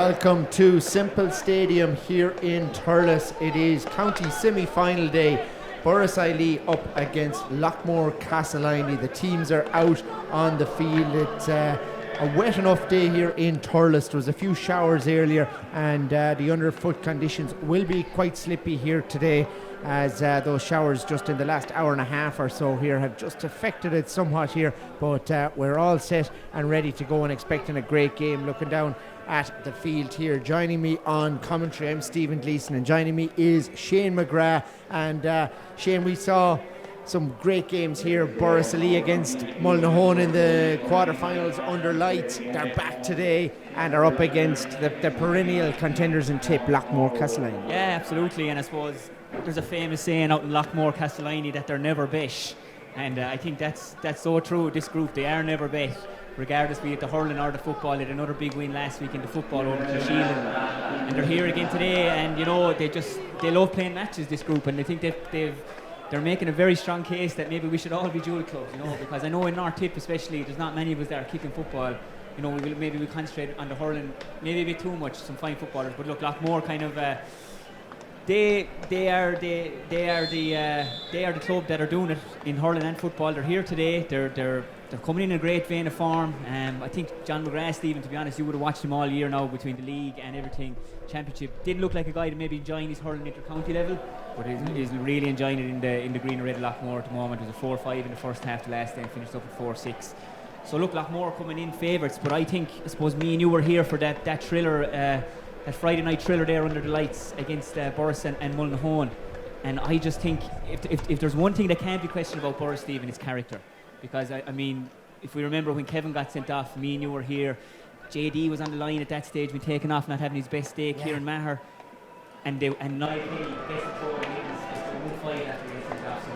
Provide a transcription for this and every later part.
welcome to Simple Stadium here in Thurles. It is county semi-final day. Borris Ileigh up against Loughmore Castleiney. The teams are out on the field. It's a wet enough day here in Thurles. There was a few showers earlier, and the underfoot conditions will be quite slippy here today, as those showers just in the last hour and a half or so here have just affected it somewhat here. But we're all set and ready to go and expecting a great game. Looking down at the field here, joining me on commentary, I'm Stephen Gleeson, and joining me is Shane McGrath. And Shane, we saw some great games here. Borris Ileigh against Mullinahone in the quarterfinals under lights. They're back today and are up against the perennial contenders in Tipp, Loughmore Castleiney. Yeah, absolutely. And I suppose there's a famous saying out in Loughmore Castleiney that they're never bet, and I think that's so true. This group, they are never bet, regardless be it the hurling or the football. They had another big win last week in the football over the Shield, and they're here again today. And you know, they love playing matches, this group, and I think they're making a very strong case that maybe we should all be dual clubs, you know, because I know in North Tipp especially, there's not many of us that are kicking football. You know, we concentrate on the hurling maybe a bit too much, some fine footballers, but look, Loughmore kind of they are the club that are doing it in hurling and football. They're here today. They're coming in a great vein of form. I think John McGrath, Stephen, to be honest, you would have watched him all year now between the league and everything. Championship didn't look like a guy that maybe enjoying his hurling inter-county level, but he's really enjoying it in the green and red of Loughmore at the moment. It was a 4-5 in the first half the last day and finished up at 4-6. So look, Loughmore coming in favourites, but I suppose me and you were here for that thriller, that Friday night thriller there under the lights against Borris and Mullinahone. And I just think if there's one thing that can't be questioned about Borris, Stephen, it's character. Because I mean, if we remember when Kevin got sent off, me and you were here. JD was on the line at that stage, been taken off, not having his best day. Yeah. Kieran Maher, and Niall Kenny, best of 4 wins, just 1-5 after getting sent off. So I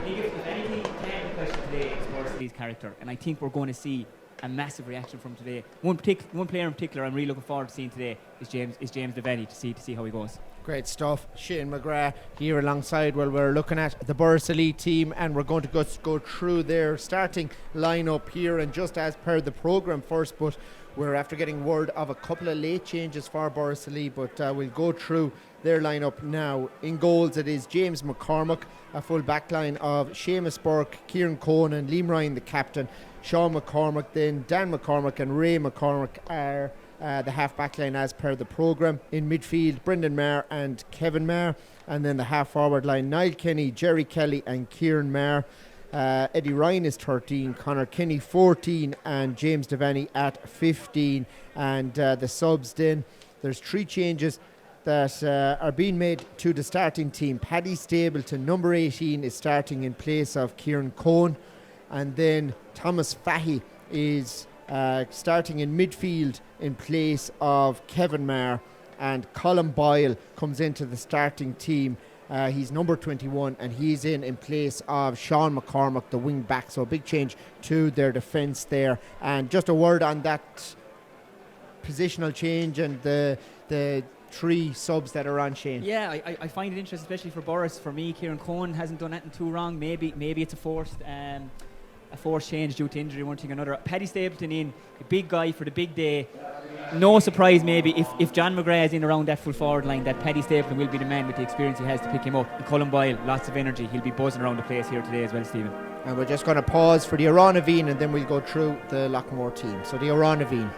think if anything can be questioned today, it's Borris Leigh's character, and I think we're going to see a massive reaction from today. One player in particular I'm really looking forward to seeing today is James Devaney, to see how he goes. Great stuff. Shane McGrath here alongside while we're looking at the Borris Ileigh team, and we're going to go through their starting lineup here, and just as per the programme first, but we're after getting word of a couple of late changes for Borris Ileigh, but we'll go through their lineup now. In goals it is James McCormack, a full back line of Seamus Burke, Kieran Cohen and Liam Ryan the captain. Sean McCormack, then Dan McCormack and Ray McCormack are the half back line as per the programme. In midfield, Brendan Maher and Kevin Maher, and then the half forward line, Niall Kenny, Jerry Kelly and Kieran Maher. Eddie Ryan is 13, Conor Kenny 14 and James Devaney at 15. And the subs then, there's 3 changes that are being made to the starting team. Paddy Stapleton, number 18, is starting in place of Kieran Cohen, and then Thomas Fahey is starting in midfield in place of Kevin Maher, and Colin Boyle comes into the starting team. He's number 21 and he's in place of Sean McCormack, the wing back. So a big change to their defence there. And just a word on that positional change and the 3 subs that are on, Shane. Yeah, I find it interesting, especially for Borris. For me, Kieran Cohen hasn't done anything too wrong. Maybe it's a forced change due to injury, one thing or another. Paddy Stapleton in, a big guy for the big day. No surprise maybe if John McGrath is in around that full forward line, that Paddy Stapleton will be the man with the experience he has to pick him up. And Colin Boyle, lots of energy. He'll be buzzing around the place here today as well, Stephen. And we're just going to pause for the Oranavine and then we'll go through the Loughmore team. So the Oranavine.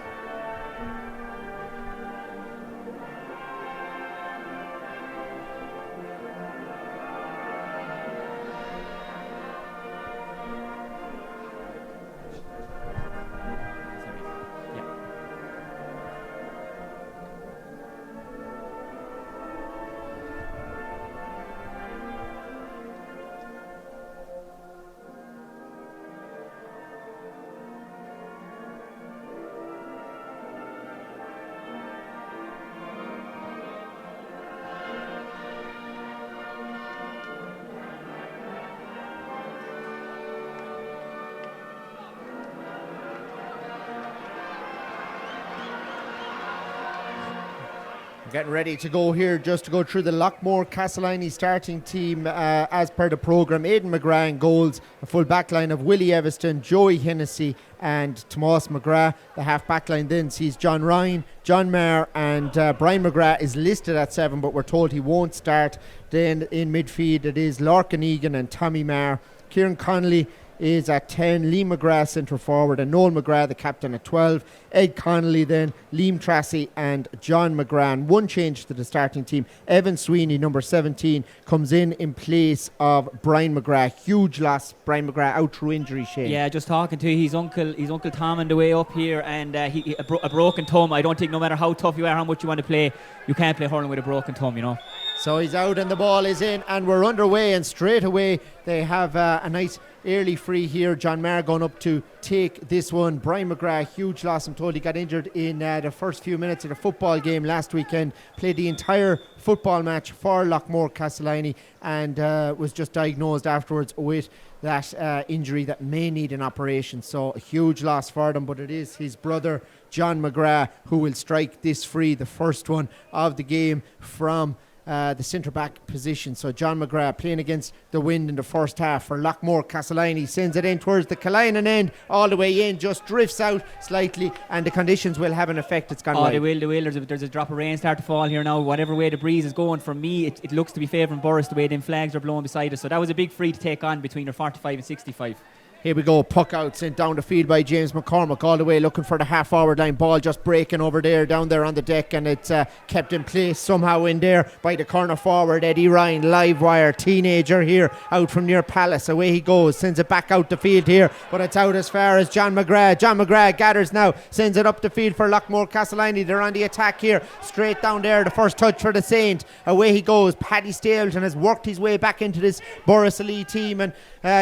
Getting ready to go here, just to go through the Loughmore Castleiney starting team as per the programme. Aidan McGrath in goals, a full backline of Willie Everston, Joey Hennessy and Tomas McGrath. The half backline then sees John Ryan, John Maher and Brian McGrath is listed at 7, but we're told he won't start. Then in midfield it is Larkin Egan and Tommy Maher. Kieran Connolly is at 10, Liam McGrath centre forward and Noel McGrath the captain at 12, Ed Connolly then, Liam Tracy and John McGrath. One change to the starting team, Evan Sweeney number 17 comes in place of Brian McGrath. Huge loss, Brian McGrath out through injury, Shane. Yeah, just talking to his uncle Tom on the way up here, and he a broken thumb. I don't think no matter how tough you are, how much you want to play, you can't play hurling with a broken thumb, you know. So he's out and the ball is in and we're underway, and straight away they have a nice early free here. John Maher going up to take this one. Brian McGrath, huge loss. I'm told he got injured in the first few minutes of the football game last weekend. Played the entire football match for Loughmore Castleiney and was just diagnosed afterwards with that injury that may need an operation. So a huge loss for them, but it is his brother John McGrath who will strike this free, the first one of the game from the centre-back position. So John McGrath playing against the wind in the first half for Loughmore Castleiney, sends it in towards the Killinan end, all the way in, just drifts out slightly, and the conditions will have an effect. It's gone wide. They will. There's a drop of rain start to fall here now. Whatever way the breeze is going, for me it looks to be favouring Borris the way them flags are blowing beside us. So that was a big free to take on between their 45 and 65. Here we go, puck out, sent down the field by James McCormick, all the way looking for the half forward line. Ball just breaking over there, down there on the deck, and it's kept in place somehow in there by the corner forward Eddie Ryan, live wire, teenager here, out from near Palace. Away he goes, sends it back out the field here, but it's out as far as John McGrath. John McGrath gathers now, sends it up the field for Loughmore Castleiney. They're on the attack here, straight down there, the first touch for the Saint. Away he goes, Paddy Stapleton has worked his way back into this Borris Elite team and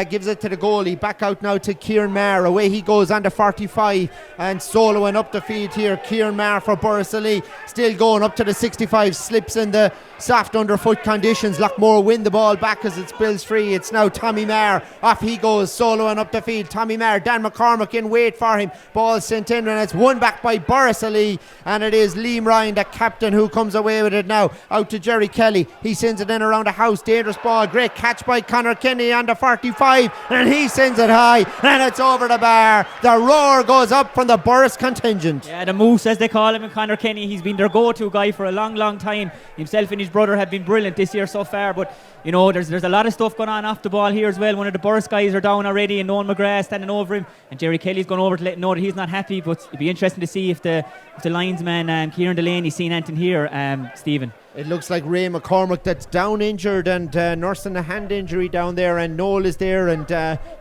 gives it to the goalie. Back out now to Kieran Maher. Away he goes on the 45 and soloing up the field here. Kieran Maher for Borris Elite, still going up to the 65, slips in the soft underfoot conditions. Loughmore win the ball back as it spills free. It's now Tommy Maher. Off he goes, soloing up the field. Tommy Maher, Dan McCormick in wait for him. Ball sent in and it's won back by Borris Elite, and it is Liam Ryan, the captain, who comes away with it now. Out to Jerry Kelly. He sends it in around the house. Dangerous ball. Great catch by Conor Kenny on the 45, and he sends it high and it's over the bar. The roar goes up from the Borris contingent. Yeah, the Moose as they call him, and Conor Kenny, he's been their go-to guy for a long time. Himself and his brother have been brilliant this year so far, but you know, there's a lot of stuff going on off the ball here as well. One of the Borris guys are down already, and Noel McGrath standing over him, and Jerry Kelly's gone over to let him know that he's not happy. But it'd be interesting to see if the linesman Kieran Delaney's seen anything here, Stephen. It looks like Ray McCormick that's down injured and nursing a hand injury down there, and Noel is there, and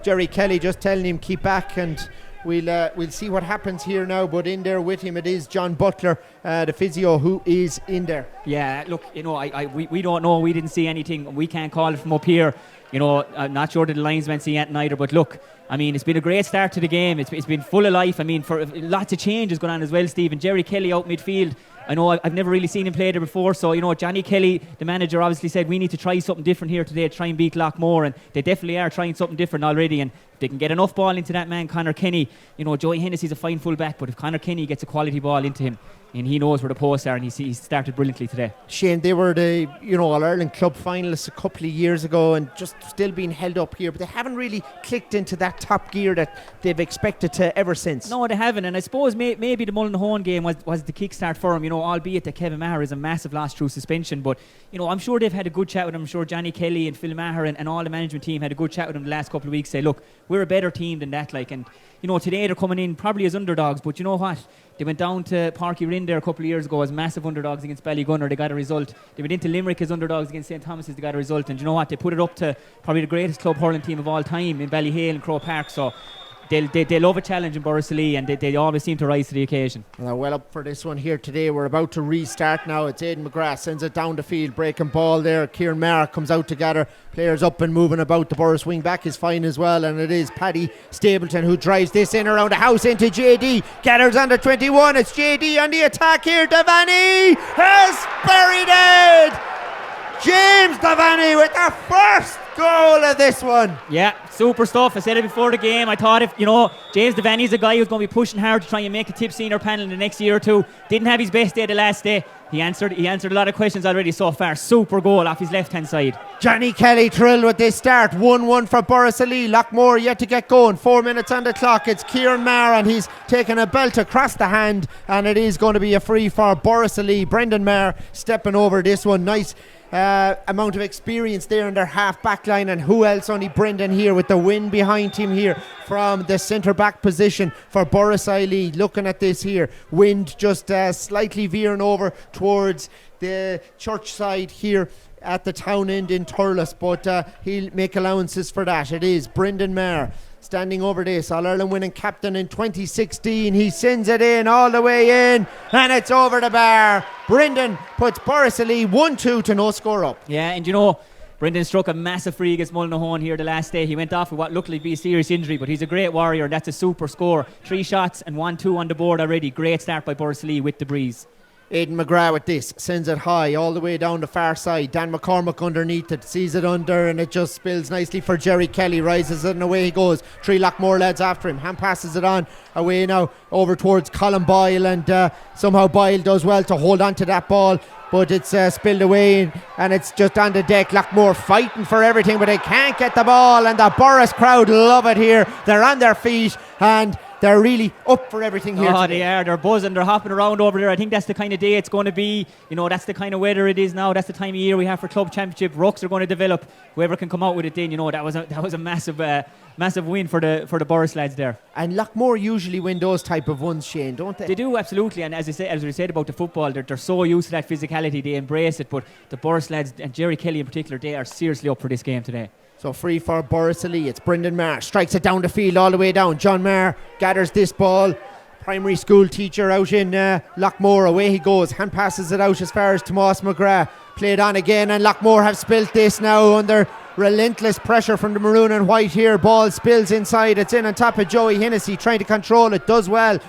Jerry Kelly just telling him keep back, and we'll see what happens here now. But in there with him it is John Butler, the physio, who is in there. Yeah, look, you know, we don't know. We didn't see anything. We can't call it from up here. You know, I'm not sure that the linesmen see anything either. But look, I mean, it's been a great start to the game. It's been full of life. I mean, for lots of changes going on as well, Stephen. Jerry Kelly out midfield. I know I've never really seen him play there before, so you know, Johnny Kelly, the manager, obviously said we need to try something different here today to try and beat Loughmore, and they definitely are trying something different already. And if they can get enough ball into that man Conor Kenny, you know, Joey Hennessy's a fine full back, but if Conor Kenny gets a quality ball into him, and he knows where the posts are, and he's started brilliantly today. Shane, they were the All-Ireland club finalists a couple of years ago and just still being held up here, but they haven't really clicked into that top gear that they've expected to ever since. No, they haven't, and I suppose maybe the Mullinahone game was the kickstart for them, you know, albeit that Kevin Maher is a massive loss through suspension, but you know, I'm sure they've had a good chat with him. I'm sure Johnny Kelly and Phil Maher and all the management team had a good chat with him the last couple of weeks, say look, we're a better team than that, like, and you know, today they're coming in probably as underdogs, but you know what? They went down to Parky Rinn there a couple of years ago as massive underdogs against Ballygunner. They got a result. They went into Limerick as underdogs against St. Thomas's. They got a result. And you know what? They put it up to probably the greatest club hurling team of all time in Ballyhale and Croke Park. So they love a challenge in Borris Gaa, and they always seem to rise to the occasion. Well up for this one here today. We're about to restart now. It's Aidan McGrath, sends it down the field, breaking ball there. Kieran Maher comes out to gather players up and moving about. The Borris wing back is fine as well, and it is Paddy Stapleton who drives this in around the house into JD. Gathers under 21. It's JD on the attack here. Devaney has buried it. James Devaney with the first goal of this one. Yeah, super stuff. I said it before the game. I thought if, James Devaney's a guy who's going to be pushing hard to try and make a Tipp senior panel in the next year or two. Didn't have his best day the last day. He answered a lot of questions already so far. Super goal off his left-hand side. Johnny Kelly thrilled with this start. 1-1 for Borris Gaa. Loughmore yet to get going. 4 minutes on the clock. It's Kieran Maher and he's taken a belt across the hand, and it is going to be a free for Borris Gaa. Brendan Maher stepping over this one. Nice amount of experience there in their half back line, and who else, only Brendan here with the wind behind him here from the centre back position for Borris Gaa. Looking at this here, wind just slightly veering over towards the church side here at the town end in Thurles, but he'll make allowances for that. It is Brendan Maher standing over this, All-Ireland winning captain in 2016. He sends it in all the way in, and it's over the bar. Brendan puts Borris Gaa 1-2 to no score up. Yeah, and Brendan struck a massive free against Mullinahone here the last day. He went off with what looked like be a serious injury, but he's a great warrior, and that's a super score. 3 shots and 1-2 on the board already. Great start by Borris Gaa with the breeze. Aidan McGrath with this, sends it high all the way down the far side. Dan McCormick underneath it, sees it under, and it just spills nicely for Jerry Kelly. Rises it and away he goes. 3 Loughmore lads after him. Hand passes it on away now over towards Colin Boyle, and somehow Boyle does well to hold on to that ball, but it's spilled away and it's just on the deck. Loughmore fighting for everything, but they can't get the ball, and the Borris crowd love it here. They're on their feet and they're really up for everything here. Oh, they are. They're buzzing. They're hopping around over there. I think that's the kind of day it's going to be. That's the kind of weather it is now. That's the time of year we have for club championship. Rucks are going to develop. Whoever can come out with it then, that was a massive win for the Borris lads there. And Loughmore usually win those type of ones, Shane, don't they? They do, absolutely. And as we said about the football, they're so used to that physicality. They embrace it. But the Borris lads, and Jerry Kelly in particular, they are seriously up for this game today. So free for Borris Gaa. It's Brendan Maher, strikes it down the field all the way down. John Maher gathers this ball. Primary school teacher out in Loughmore. Away he goes. Hand passes it out as far as Tomas McGrath. Played on again, and Loughmore have spilt this now under relentless pressure from the maroon and white here. Ball spills inside. It's in on top of Joey Hennessy, trying to control it. Does well.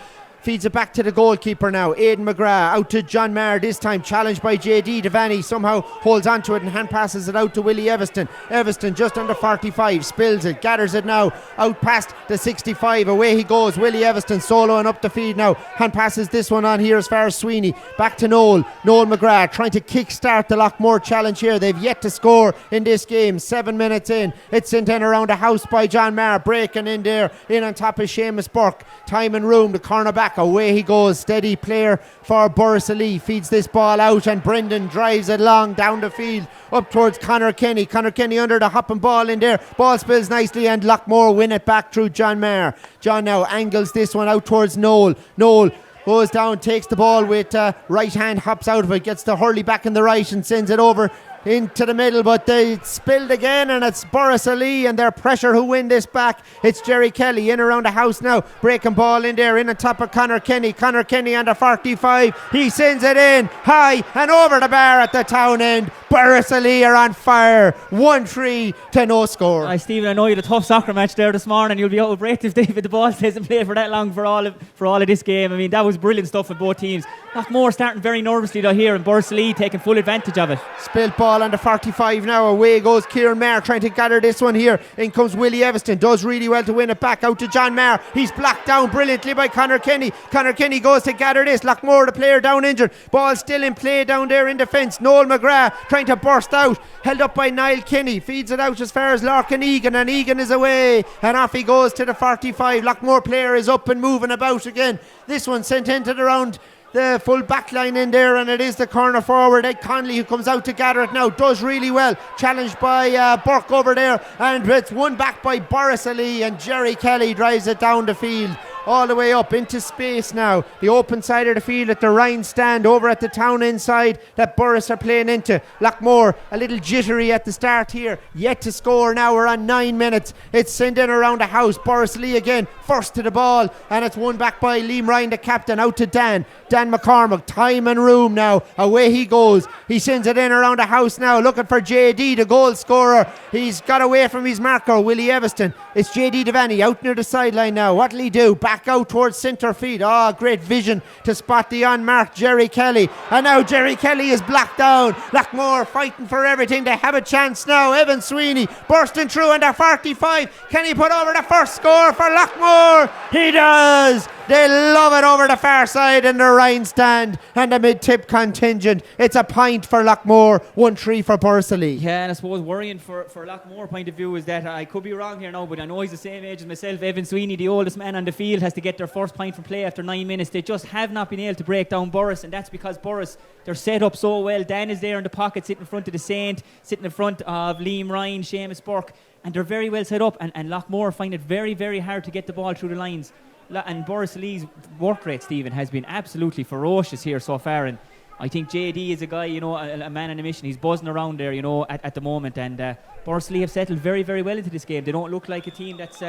Feeds it back to the goalkeeper now. Aidan McGrath out to John Maher, this time challenged by JD Devaney. Somehow holds onto it and hand passes it out to Willie Everston. Everston just under 45, spills it, gathers it now out past the 65. Away he goes. Willie Everston soloing up the field now. Hand passes this one on here as far as Sweeney. Back to Noel McGrath trying to kick-start the Loughmore challenge here. They've yet to score in this game. 7 minutes in. It's sent in around the house by John Maher, breaking in there, in on top of Seamus Burke. Time and room, the cornerback. Away he goes, steady player for Borris Gaa. Feeds this ball out, and Brendan drives it long down the field up towards Conor Kenny. Conor Kenny under the hopping ball in there. Ball spills nicely, and Loughmore win it back through John Maher. John now angles this one out towards Noel. Noel goes down, takes the ball with right hand, hops out of it, gets the hurley back in the right and sends it over into the middle, but they spilled again, and it's Borris Gaa and their pressure who win this back. It's Jerry Kelly in around the house now, breaking ball in there, in on top of Conor Kenny. Conor Kenny under 45, he sends it in high and over the bar at the town end. Borris Gaa are on fire, 1-3 to no score. Hi Stephen, I know you had a tough soccer match there this morning. You'll be out of breath if David the ball stays in play for that long for all of this game. I mean, that was brilliant stuff for both teams. Loughmore starting very nervously though here, and Borris Gaa taking full advantage of it. Spilt ball under 45 now. Away goes Kieran Maher trying to gather this one here. In comes Willie Everston, does really well to win it back out to John Maher. He's blocked down brilliantly by Conor Kenny. Conor Kenny goes to gather this. Loughmore, the player down injured. Ball still in play down there in defence. Noel McGrath trying to burst out, held up by Niall Kenny. Feeds it out as far as Larkin Egan, and Egan is away, and off he goes to the 45. Loughmore player is up and moving about again. This one sent into the round the full back line in there, and it is the corner forward Ed Conley who comes out to gather it now, does really well, challenged by Burke over there, and it's won back by Borris Gaa, and Jerry Kelly drives it down the field all the way up into space now. The open side of the field at the Rhine stand over at the town inside that Borris are playing into. Loughmore a little jittery at the start here, yet to score now. We're on 9 minutes. It's sent in around the house. Borris Gaa again, first to the ball, and it's won back by Liam Ryan, the captain, out to Dan McCormick. Time and room now. Away he goes. He sends it in around the house now, looking for JD, the goal scorer. He's got away from his marker, Willie Everston. It's JD Devaney out near the sideline now. What'll he do? Back back out towards centre field. Oh, great vision to spot the unmarked Jerry Kelly. And now Jerry Kelly is blocked down. Loughmore fighting for everything. They have a chance now. Evan Sweeney bursting through under 45. Can he put over the first score for Loughmore? He does. They love it over the far side in the Rhine stand and the mid-tip contingent. It's a point for Loughmore, 1-3 for Borris Gaa. Yeah, and I suppose worrying for Loughmore point of view is that I could be wrong here now, but I know he's the same age as myself. Evan Sweeney, the oldest man on the field, has to get their first point from play after 9 minutes. They just have not been able to break down Borris, and that's because Borris, they're set up so well. Dan is there in the pocket, sitting in front of the Saint, sitting in front of Liam Ryan, Seamus Burke, and they're very well set up, and Loughmore find it very, very hard to get the ball through the lines. And Borris Lee's work rate, Stephen, has been absolutely ferocious here so far, and I think JD is a guy, you know, a man on a mission. He's buzzing around there, you know, at the moment, and Borris Gaa have settled very, very well into this game. They don't look like a team that's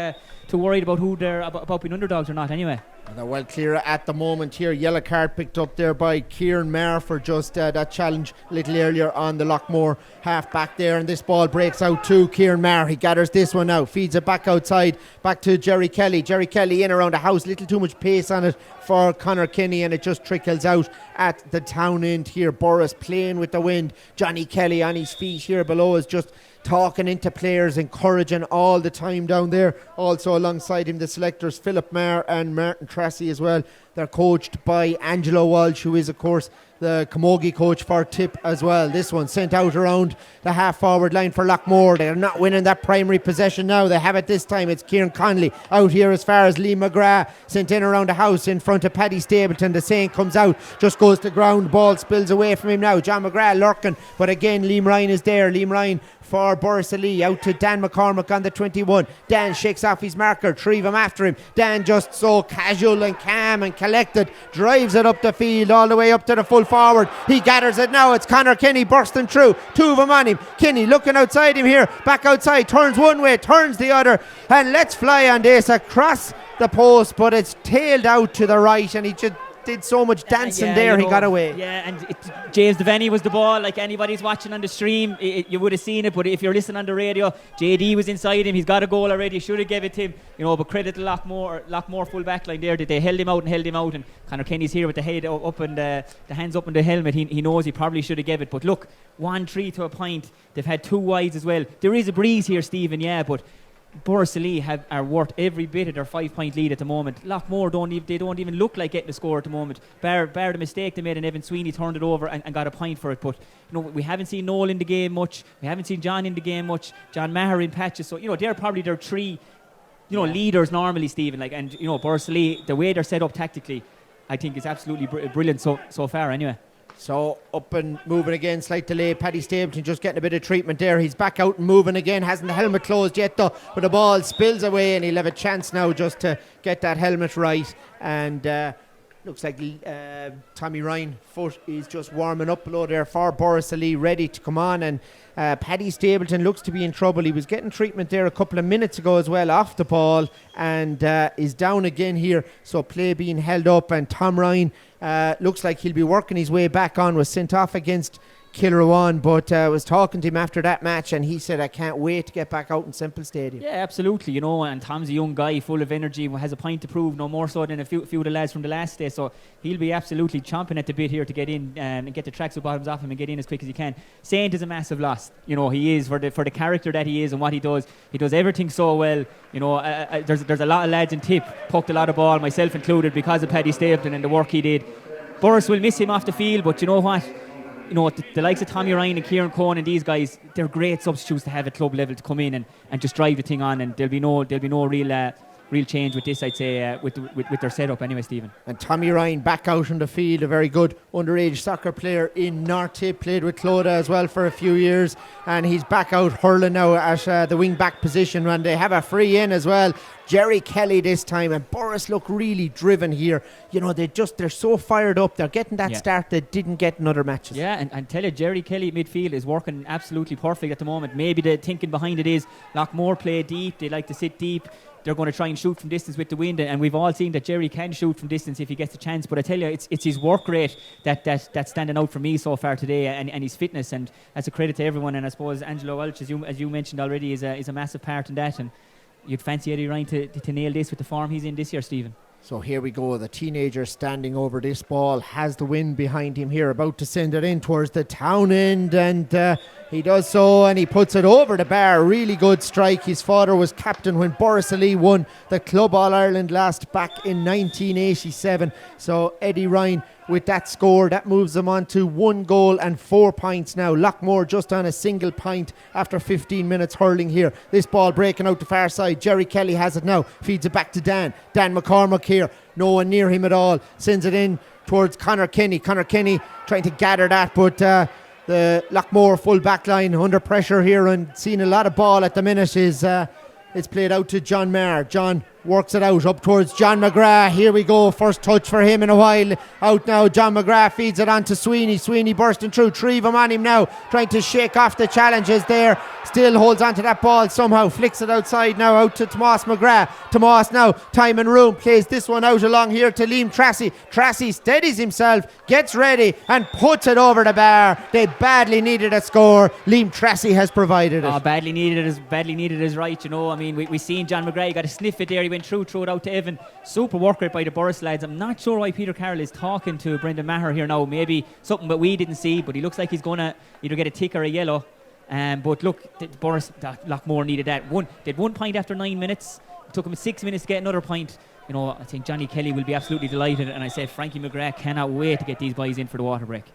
too worried about who they're about being underdogs or not anyway. And they're well clear at the moment here. Yellow card picked up there by Kieran Maher for just that challenge a little earlier on the Loughmore half back there, and this ball breaks out to Kieran Maher. He gathers this one out, feeds it back outside, back to Jerry Kelly. Jerry Kelly in around the house, little too much pace on it for Conor Kinney, and it just trickles out at the town end here. Borris playing with the wind. Johnny Kelly on his feet here below is just talking into players, encouraging all the time down there. Also alongside him the selectors Philip Maher and Martin Tracy as well. They're coached by Angelo Walsh, who is of course the Camogie coach for Tipp as well. This one sent out around the half forward line for Loughmore. They're not winning that primary possession now. They have it this time. It's Kieran Conley out here as far as Lee McGrath, sent in around the house in front of Paddy Stapleton. The Saint comes out, just goes to ground, ball spills away from him now. John McGrath lurking, but again Liam Ryan is there. Liam Ryan for Borris Gaa out to Dan McCormick on the 21. Dan shakes off his marker, three of them after him. Dan just so casual and calm and collected, drives it up the field all the way up to the full forward. He gathers it now. It's Conor Kinney bursting through, two of them on him. Kinney looking outside him here, back outside, turns one way, turns the other, and lets fly on this across the post, but it's tailed out to the right, and he just did so much dancing there, he got away. Yeah, and James Devaney was the ball. Like anybody's watching on the stream, you would have seen it, but if you're listening on the radio, JD was inside him. He's got a goal already, should have given it to him, you know, but credit to Loughmore full back line there, that they held him out, and Conor Kenny's here with the head up and the hands up in the helmet. He knows he probably should have given it, but look, 1-3 to a point. They've had two wides as well. There is a breeze here, Stephen, yeah, but Borris Gaa are worth every bit of their 5-point lead at the moment. Loughmore don't even look like getting a score at the moment. Bar the mistake they made, and Evan Sweeney turned it over and got a point for it. But you know, we haven't seen Noel in the game much. We haven't seen John in the game much. John Maher in patches. So you know, they're probably their three, you know, leaders normally, Stephen. Like, and you know, Borris Gaa, the way they're set up tactically, I think is absolutely brilliant so far. Anyway. So up and moving again, slight delay. Paddy Stapleton just getting a bit of treatment there. He's back out and moving again. Hasn't the helmet closed yet though, but the ball spills away, and he'll have a chance now just to get that helmet right. And looks like Tommy Ryan foot is just warming up below there for Borris Gaa, ready to come on. And Paddy Stapleton looks to be in trouble. He was getting treatment there a couple of minutes ago as well off the ball, and is down again here. So play being held up, and Tom Ryan looks like he'll be working his way back on. Was sent off against Kilruane, but was talking to him after that match, and he said, I can't wait to get back out in Semple Stadium. Yeah, absolutely, you know, and Tom's a young guy full of energy, has a point to prove, no more so than a few of the lads from the last day, so he'll be absolutely chomping at the bit here to get in and get the tracksuit bottoms off him and get in as quick as he can. Saint is a massive loss, you know, he is, for the character that he is and what he does everything so well, you know. There's a lot of lads in Tipp, poked a lot of ball, myself included, because of Paddy Stapleton and the work he did. Borris will miss him off the field, but you know what? You know, the likes of Tommy Ryan and Kieran Cohen and these guys, they're great substitutes to have at club level to come in and just drive the thing on, and there'll be no real change with this, I'd say, with their setup anyway, Stephen. And Tommy Ryan back out on the field, a very good underage soccer player in North Tipp, played with Clodagh as well for a few years, and he's back out hurling now at the wing back position, and they have a free in as well. Jerry Kelly this time, and Borris look really driven here. You know, they're so fired up. They're getting that start they didn't get in other matches. Yeah, and tell you, Jerry Kelly at midfield is working absolutely perfect at the moment. Maybe the thinking behind it is Loughmore play deep. They like to sit deep. They're going to try and shoot from distance with the wind, and we've all seen that Jerry can shoot from distance if he gets the chance. But I tell you, it's his work rate that's standing out for me so far today, and his fitness, and that's a credit to everyone. And I suppose Angelo Welch, as you mentioned already, is a massive part in that. And you'd fancy Eddie Ryan to nail this with the form he's in this year, Stephen. So here we go, the teenager standing over this ball, has the wind behind him here, about to send it in towards the town end, and he does so, and he puts it over the bar. Really good strike. His father was captain when Borris Gaa won the Club All-Ireland last back in 1987. So Eddie Ryan with that score, that moves them on to 1 goal and 4 points now. Loughmore just on a single point after 15 minutes hurling here. This ball breaking out the far side. Jerry Kelly has it now, feeds it back to Dan McCormack here, no one near him at all, sends it in towards Conor Kenny trying to gather that, but the Loughmore full back line under pressure here and seeing a lot of ball at the minute is it's played out to John Maher. John works it out up towards John McGrath. Here we go, first touch for him in a while. Out now, John McGrath feeds it on to Sweeney. Sweeney bursting through, three of them on him now, trying to shake off the challenges there. Still holds on to that ball somehow, flicks it outside now out to Tomas McGrath. Tomas now, time and room, plays this one out along here to Liam Tracy. Tracy steadies himself, gets ready and puts it over the bar. They badly needed a score. Liam Tracy has provided it. Badly needed is right, you know. I mean, we seen John McGrath, he got a sniff it there, he went through it out to Evan. Super work rate by the Borris lads. I'm not sure why Peter Carroll is talking to Brendan Maher here now. Maybe something that we didn't see, but he looks like he's going to either get a tick or a yellow. But look, Loughmore needed that. They had 1 point after 9 minutes. It took him 6 minutes to get another point. You know, I think Johnny Kelly will be absolutely delighted, and I said Frankie McGrath cannot wait to get these boys in for the water break.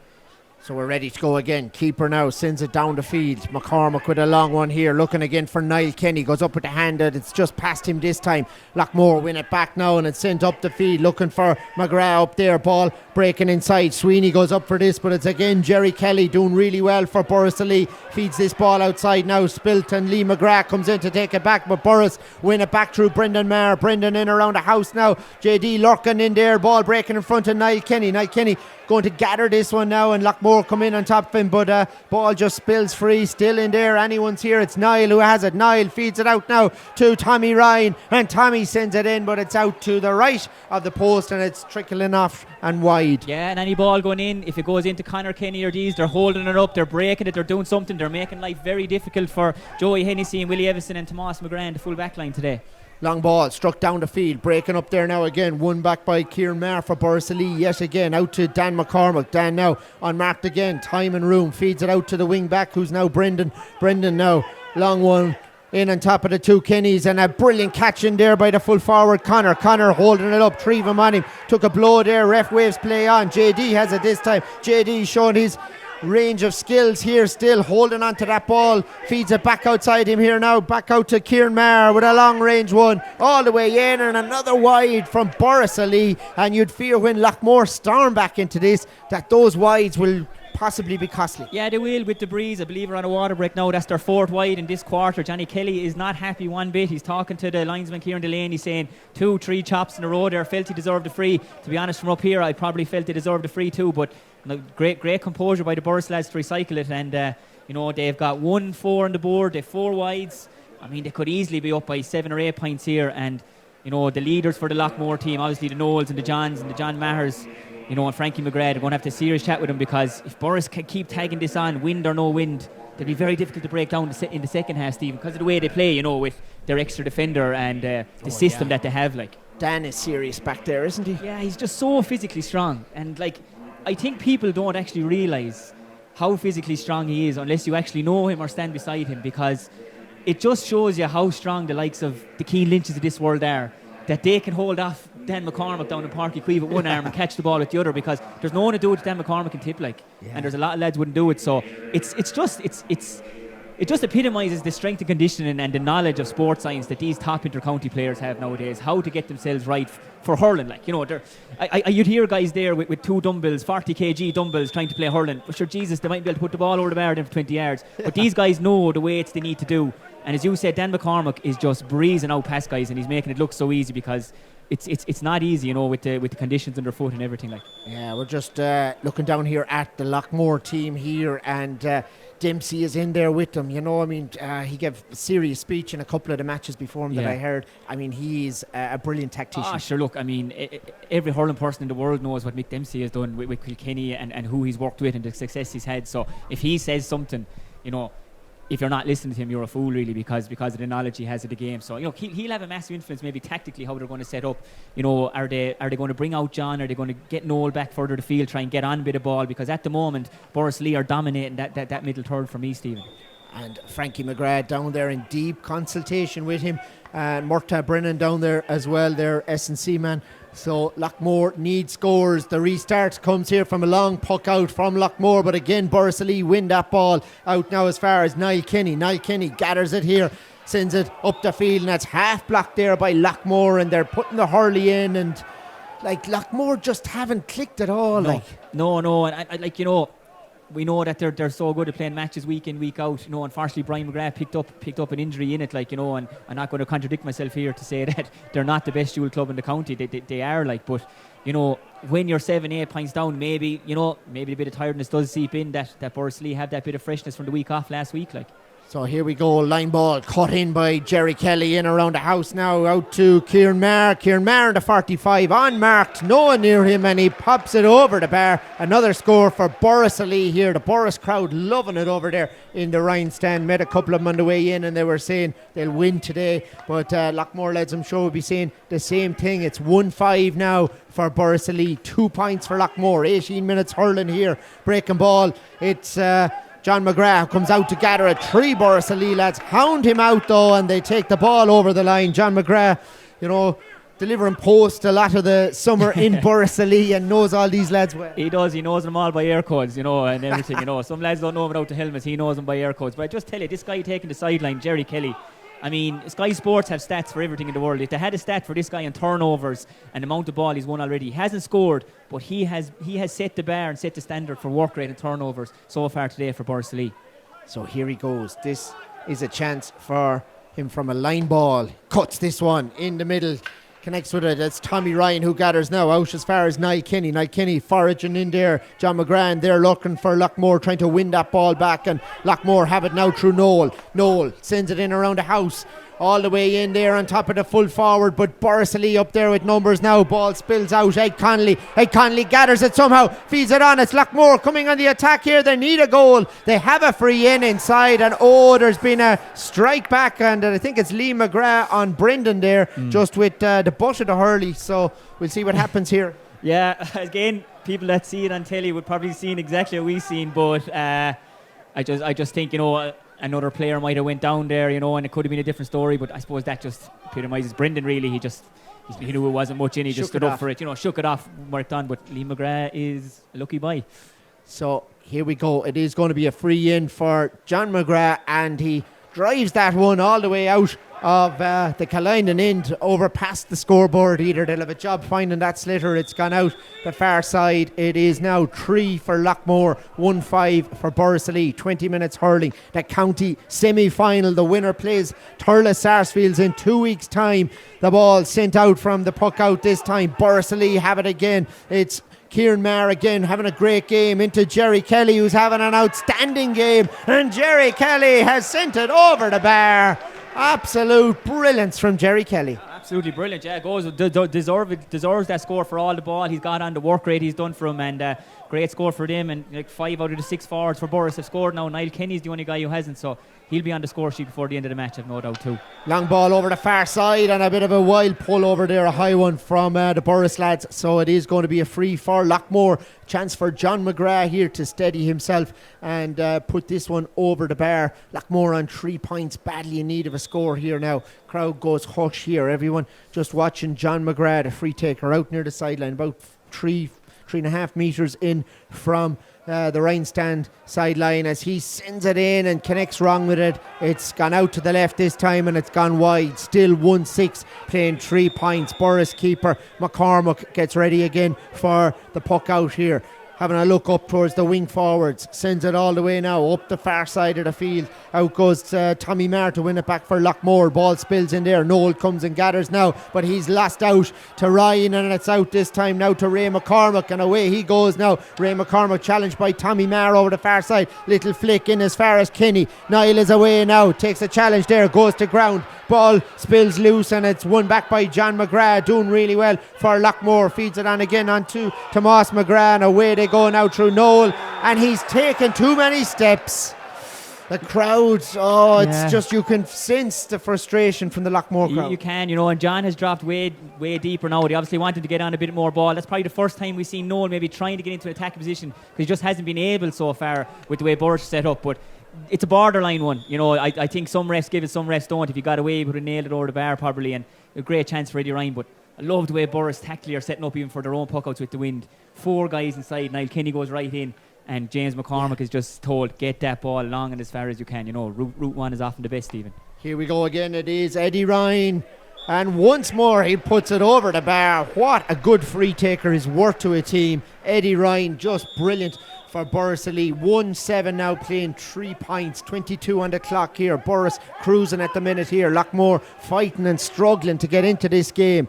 So we're ready to go again. Keeper now sends it down the field. McCormack with a long one here, looking again for Niall Kenny. Goes up with the hand, it's just past him this time. Loughmore win it back now, and it's sent up the field, looking for McGrath up there. Ball breaking inside. Sweeney goes up for this, but it's again Jerry Kelly doing really well for Borris Gaa. Feeds this ball outside now. Spilt, and Lee McGrath comes in to take it back, but Borris win it back through Brendan Maher. Brendan in around the house now. JD lurking in there. Ball breaking in front of Niall Kenny. Niall Kenny going to gather this one now, and Loughmore come in on top of him, but ball just spills free. Still in there, anyone's here. It's Niall who has it. Niall feeds it out now to Tommy Ryan, and Tommy sends it in, but it's out to the right of the post, and it's trickling off and wide. Yeah, and any ball going in, if it goes into Conor Kenny or these, they're holding it up, they're breaking it, they're doing something, they're making life very difficult for Joey Hennessy and Willie Everson and Tomas McGrath, the full back line today. Long ball struck down the field, breaking up there now again. Won back by Kieran Maher for Borris Gaa yet again. Out to Dan McCormack. Dan now unmarked again. Time and room. Feeds it out to the wing back, who's now Brendan. Brendan now. Long one in on top of the two Kennys, and a brilliant catch in there by the full forward Conor. Conor holding it up. Three of them on him. Took a blow there. Ref waves play on. JD has it this time. JD showing his range of skills here, still holding on to that ball, feeds it back outside him here now, back out to Kieran Maher with a long range one all the way in, and another wide from Borris Gaa. And you'd fear when Loughmore storm back into this that those wides will possibly be costly. Yeah, they will with the breeze. I believe we're on a water break now. That's their fourth wide in this quarter. Johnny Kelly is not happy one bit. He's talking to the linesman Kieran Delaney, saying 2-3 chops in a row there. Felt he deserved a free. To be honest, from up here I probably felt they deserved a free too, but great composure by the Borris lads to recycle it, and you know, they've got 1-4 on the board. They've 4 wides. I mean, they could easily be up by 7 or 8 points here, and you know, the leaders for the Loughmore team, obviously the Knowles and the Johns and the John Mahers, you know, and Frankie McGrath, are going to have to serious chat with them, because if Borris can keep tagging this on, wind or no wind, they'll be very difficult to break down in the second half, Stephen, because of the way they play, you know, with their extra defender and the system that they have. Like, Dan is serious back there, isn't he? Yeah, he's just so physically strong, and like, I think people don't actually realise how physically strong he is unless you actually know him or stand beside him, because it just shows you how strong the likes of the Keane Lynches of this world are, that they can hold off Dan McCormack down in Parky Queeve with one arm and catch the ball with the other, because there's no one to do it to Dan McCormack and Tipp, like, and there's a lot of lads wouldn't do it. So it just epitomises the strength and conditioning and the knowledge of sports science that these top inter-county players have nowadays, how to get themselves right for hurling. Like, you know, you'd hear guys there with 2 dumbbells, 40 kg dumbbells, trying to play hurling. But sure, Jesus, they might be able to put the ball over the bar then for 20 yards. But these guys know the weights they need to do. And as you said, Dan McCormack is just breezing out past guys, and he's making it look so easy, because it's not easy, you know, with the conditions underfoot and everything. Like, yeah, we're just looking down here at the Loughmore team here, and Dempsey is in there with them. You know, I mean, he gave a serious speech in a couple of the matches before him that I heard. I mean, he's a brilliant tactician. Sure, look, I mean, every hurling person in the world knows what Mick Dempsey has done with Kilkenny and who he's worked with and the success he's had. So if he says something, you know, if you're not listening to him, you're a fool, really, because of the knowledge he has of the game. So, he'll have a massive influence, maybe tactically, how they're going to set up. Are they going to bring out John? Are they going to get Noel back further the field, try and get on a bit of ball? Because at the moment, Borris are dominating that middle third for me, Stephen. And Frankie McGrath down there in deep consultation with him, and Murtagh Brennan down there as well, their S&C man. So Loughmore need scores. The restart comes here from a long puck out from Loughmore, but again Borris win that ball out now as far as Niall Kenny. Niall Kenny gathers it here, sends it up the field, and that's half blocked there by Loughmore, and they're putting the hurley in, and Loughmore just haven't clicked at all. No, and I we know that they're so good at playing matches week in, week out. Unfortunately, Brian McGrath picked up an injury in it, and I'm not going to contradict myself here to say that they're not the best dual club in the county. They are, but when you're 7-8 points down, maybe a bit of tiredness does seep in. That Borris have that bit of freshness from the week off last week, So here we go, line ball cut in by Jerry Kelly, in around the house now, out to Kieran Maher. Kieran Maher in the 45, unmarked, no one near him, and he pops it over the bar. Another score for Borris here. The Borris crowd loving it over there in the Ryan stand. Met a couple of them on the way in, and they were saying they'll win today, but Loughmore lads, I'm sure will be saying the same thing. It's 1-5 now for Borris 2 points for Loughmore. 18 minutes hurling here, breaking ball. It's John McGrath comes out to gather it. 3 Borris lads hound him out though, and they take the ball over the line. John McGrath, delivering post a lot of the summer in Borris and knows all these lads well. He does. He knows them all by air codes, and everything. Some lads don't know without the helmets. He knows them by air codes. But I just tell you, this guy taking the sideline, Jerry Kelly. I mean, Sky Sports have stats for everything in the world. If they had a stat for this guy on turnovers and the amount of ball he's won already, he hasn't scored, but he has set the bar and set the standard for work rate and turnovers so far today for Borris. So here he goes. This is a chance for him from a line ball. Cuts this one in the middle. Connects with it. It's Tommy Ryan who gathers now out as far as Niall Kenny. Niall Kenny foraging in there. John McGrath there looking for Loughmore, trying to win that ball back, and Loughmore have it now through Noel. Noel sends it in around the house, all the way in there on top of the full forward, but Borris up there with numbers now. Ball spills out. Ed Connolly gathers it somehow, feeds it on. It's Loughmore coming on the attack here. They need a goal. They have a free in inside, and there's been a strike back, and I think it's Lee McGrath on Brendan there, just with the butt of the hurley. So we'll see what happens here. Yeah, again, people that see it on telly would probably seen exactly what we've seen, but I just think another player might have went down there, and it could have been a different story, but I suppose that just epitomises Brendan, really. He knew it wasn't much in, he just stood up for it, shook it off, worked on, but Lee McGrath is a lucky boy. So here we go. It is going to be a free in for John McGrath, and he drives that one all the way out of the Castleiney end over past the scoreboard. Either they'll have a job finding that slitter. It's gone out the far side. It is now 3 for Loughmore, 1-5 for Borris. 20 minutes hurling. The county semi-final. The winner plays Thurles Sarsfields in 2 weeks' time. The ball sent out from the puck out this time. Borris have it again. It's Kieran Maher again having a great game into Jerry Kelly, who's having an outstanding game, and Jerry Kelly has sent it over the bar. Absolute brilliance from Jerry Kelly. Absolutely brilliant. Yeah, deserves that score for all the ball he's got on, the work rate he's done for him, and great score for them. And 5 out of the 6 forwards for Borris have scored now. Niall Kenny's the only guy who hasn't, so he'll be on the score sheet before the end of the match, I've no doubt too. Long ball over the far side, and a bit of a wild pull over there, a high one from the Borris lads. So it is going to be a free for Loughmore. Chance for John McGrath here to steady himself and put this one over the bar. Loughmore on 3 points, badly in need of a score here now. Crowd goes hush here. Everyone just watching John McGrath, a free taker out near the sideline, about 3.5 metres in from the Ryan stand sideline, as he sends it in and connects wrong with it. It's gone out to the left this time, and it's gone wide. Still 1-6, playing 3 points. Borris keeper McCormack gets ready again for the puck out here. Having a look up towards the wing forwards, sends it all the way now up the far side of the field. Out goes Tommy Maher to win it back for Loughmore. Ball spills in there. Noel comes and gathers now, but he's lost out to Ryan, and it's out this time now to Ray McCormack, and away he goes now. Ray McCormack challenged by Tommy Maher over the far side. Little flick in as far as Kenny. Niall is away now, takes a challenge there, goes to ground. Ball spills loose, and it's won back by John McGrath, doing really well for Loughmore. Feeds it on again onto Tomas McGrath, and away they go now through Noel, and he's taken too many steps. The crowd, it's Yeah. just, you can sense the frustration from the Loughmore crowd. You can, and John has dropped way deeper now. They obviously wanted to get on a bit more ball. That's probably the first time we've seen Noel maybe trying to get into an attacking position, because he just hasn't been able so far with the way Borris is set up. But it's a borderline one. I think some refs give it, some refs don't. If you got away, he would have nailed it over the bar probably, and a great chance for Eddie Ryan. But I love the way Borris tactically are setting up even for their own puckouts with the wind. 4 guys inside, Niall Kenny goes right in, and James McCormick is just told, get that ball long and as far as you can. Route 1 is often the best even. Here we go again. It is Eddie Ryan. And once more, he puts it over the bar. What a good free taker is worth to a team. Eddie Ryan, just brilliant for Borris Ileigh. 1-7 now, playing 3 points. 22 on the clock here. Borris cruising at the minute here. Loughmore fighting and struggling to get into this game.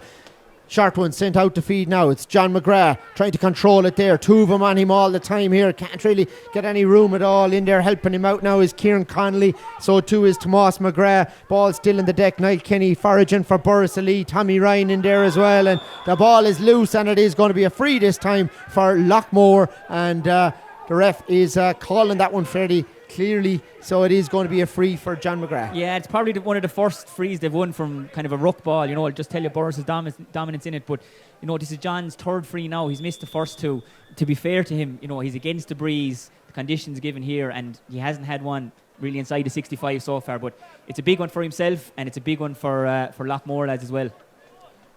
Short one sent out to feed now. It's John McGrath trying to control it there. 2 of them on him all the time here. Can't really get any room at all in there. Helping him out now is Kieran Connolly. So too is Tomas McGrath. Ball still in the deck. Niall Kenny foraging for Borris Ileigh. Tommy Ryan in there as well. And the ball is loose, and it is going to be a free this time for Loughmore. And the ref is calling that one fairly clearly, so it is going to be a free for John McGrath. Yeah, it's probably one of the first frees they've won from kind of a ruck ball. I'll just tell you Borris' dominance in it, but this is John's 3rd free now. He's missed the first 2. To be fair to him, he's against the breeze, the conditions given here, and he hasn't had one really inside the 65 so far, but it's a big one for himself, and it's a big one for Loughmore lads as well.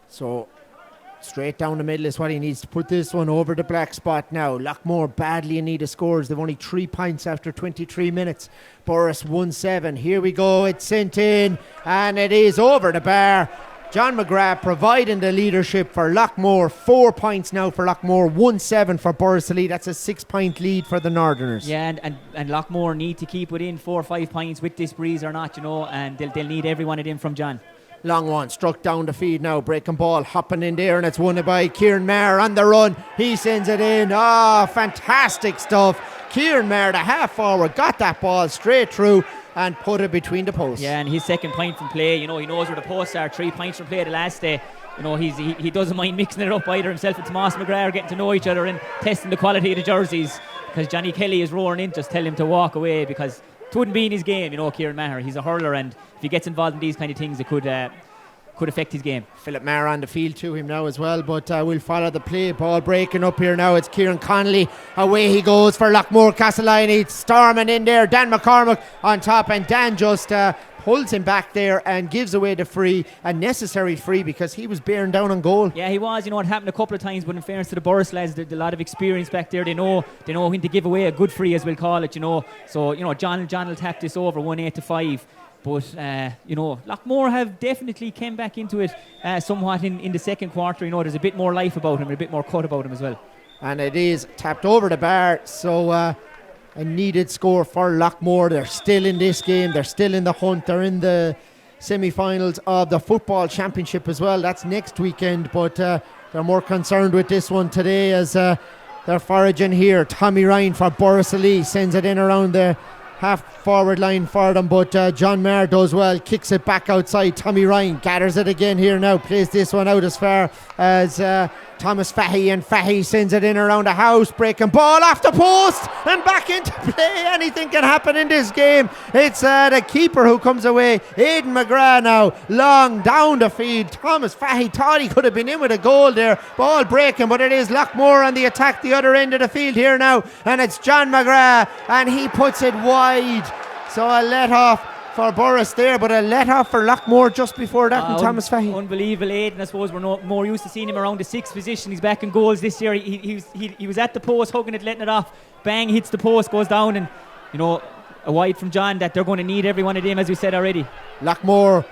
So straight down the middle is what he needs to put this one over the black spot now. Loughmore badly in need of scores. They've only 3 points after 23 minutes. Borris 1-7. Here we go. It's sent in, and it is over the bar. John McGrath providing the leadership for Loughmore. 4 points now for Loughmore. 1-7 for Borris Ileigh. That's a 6-point lead for the Northerners. Yeah, and Loughmore need to keep within 4 or 5 points with this breeze or not, and they'll need every one of them from John. Long one, struck down the feed now, breaking ball, hopping in there, and it's won by Kieran Maher on the run. He sends it in. Fantastic stuff. Kieran Maher, the half forward, got that ball straight through and put it between the posts. Yeah, and his 2nd point from play, he knows where the posts are. 3 points from play the last day. He doesn't mind mixing it up either. Himself and Tomas McGrath are getting to know each other and testing the quality of the jerseys, because Johnny Kelly is roaring in. Just tell him to walk away, because it wouldn't be in his game, Kieran Maher. He's a hurler, and if he gets involved in these kind of things, it could affect his game. Philip Maher on the field to him now as well, but we'll follow the play. Ball breaking up here now. It's Kieran Connolly. Away he goes for Loughmore Castleiney. Storming in there. Dan McCormick on top, and Dan just pulls him back there and gives away the free, a necessary free, because he was bearing down on goal. Yeah, he was. It happened a couple of times, but in fairness to the Borris lads, there's a lot of experience back there. They know when to give away a good free, as we'll call it. So John will tap this over 1-8-5. But Loughmore have definitely came back into it somewhat in the second quarter. There's a bit more life about him, a bit more cut about him as well. And it is tapped over the bar, so a needed score for Loughmore. They're still in this game. They're still in the hunt. They're in the semi-finals of the football championship as well. That's next weekend, but they're more concerned with this one today, as they're foraging here. Tommy Ryan for Borris Ileigh sends it in around the half forward line for them, but John Maher does well, kicks it back outside. Tommy Ryan gathers it again here now, plays this one out as far as Thomas Fahy, and Fahy sends it in around the house, breaking ball off the post and back into play. Anything can happen in this game. It's the keeper who comes away, Aidan McGrath now, long down the field. Thomas Fahy thought he could have been in with a goal there. Ball breaking, but it is Loughmore on the attack, the other end of the field here now, and it's John McGrath, and he puts it wide. So a let off for Borris there, but a let off for Loughmore just before that, and Thomas Fahy. Unbelievable, Aidan. I suppose we're more used to seeing him around the 6th position. He's back in goals this year. He was at the post, hugging it, letting it off. Bang, hits the post, goes down, and a wide from John that they're going to need every one of them, as we said already. Loughmore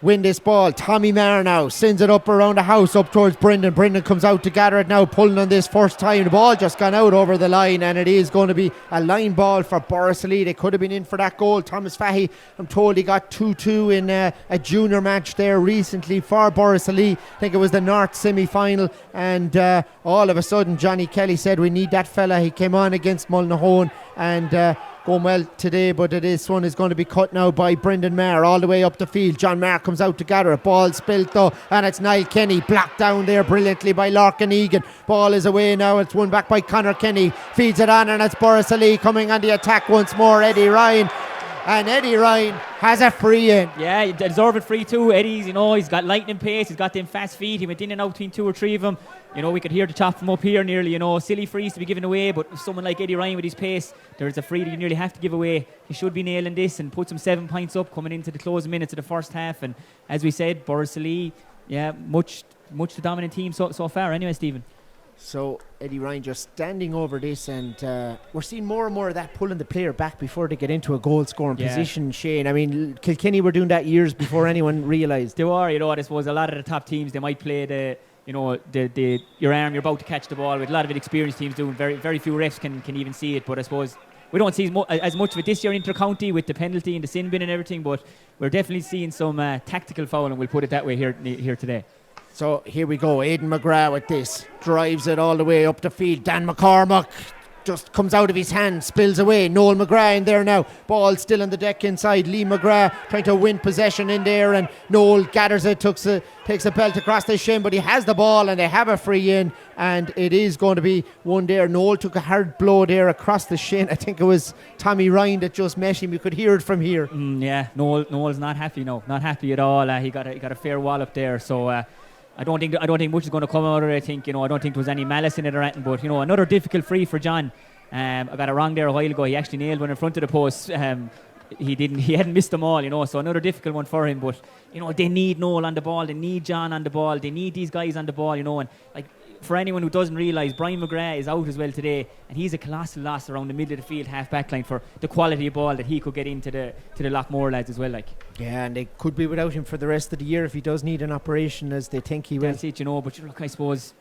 win this ball. Tommy Maher now sends it up around the house, up towards Brendan. Brendan comes out to gather it now, pulling on this first time. The ball just gone out over the line, and it is going to be a line ball for Borris Ileigh. They could have been in for that goal. Thomas Fahy, I'm told he got 2-2 in a junior match there recently for Borris Ileigh. I think it was the North semi-final, and all of a sudden Johnny Kelly said, we need that fella. He came on against Mullinahone and going well today, but this one is going to be cut now by Brendan Maher all the way up the field. John Maher comes out to gather it. Ball spilt though, and it's Niall Kenny, blocked down there brilliantly by Larkin Egan. Ball is away now. It's won back by Conor Kenny. Feeds it on, and it's Borris Ileigh coming on the attack once more. Eddie Ryan and Eddie Ryan has a free in. Yeah, he deserved it free too. Eddie's, he's got lightning pace, he's got them fast feet, he went in and out between 2 or 3 of them. We could hear the top from up here nearly, silly frees to be given away, but with someone like Eddie Ryan with his pace, there's a free that you nearly have to give away. He should be nailing this and put some 7 points up coming into the closing minutes of the first half. And as we said, Borris Gaa, much the dominant team so far anyway, Stephen. So Eddie Ryan just standing over this, and we're seeing more and more of that, pulling the player back before they get into a goal scoring position, Shane. I mean, Kilkenny were doing that years before anyone realised. They were, I suppose a lot of the top teams, they might play your arm, you're about to catch the ball, with a lot of experienced teams doing. Very few refs can even see it, but I suppose we don't see as much of it this year inter-county with the penalty and the sin bin and everything, but we're definitely seeing some tactical fouling, we'll put it that way here today. So here we go, Aidan McGrath with this, drives it all the way up the field. Dan McCormack just comes out of his hand, spills away. Noel McGrath in there now, ball still on the deck inside. Lee McGrath trying to win possession in there, and Noel gathers it, takes a belt across the shin, but he has the ball and they have a free in, and it is going to be one there. Noel took a hard blow there across the shin. I think it was Tommy Ryan that just met him. You could hear it from here. Noel's not happy, not happy at all. He got a fair wallop there, so I don't think much is going to come out of it. I think, I don't think there was any malice in it or anything, but, another difficult free for John. I got it wrong there a while ago. He actually nailed one in front of the post. He hadn't missed them all, so another difficult one for him. But, they need Noel on the ball. They need John on the ball. They need these guys on the ball, and for anyone who doesn't realise, Brian McGrath is out as well today, and he's a colossal loss around the middle of the field, half back line, for the quality of ball that he could get into the Loughmore lads as well. Yeah, and they could be without him for the rest of the year if he does need an operation, as they think he will. That's it, but look, I suppose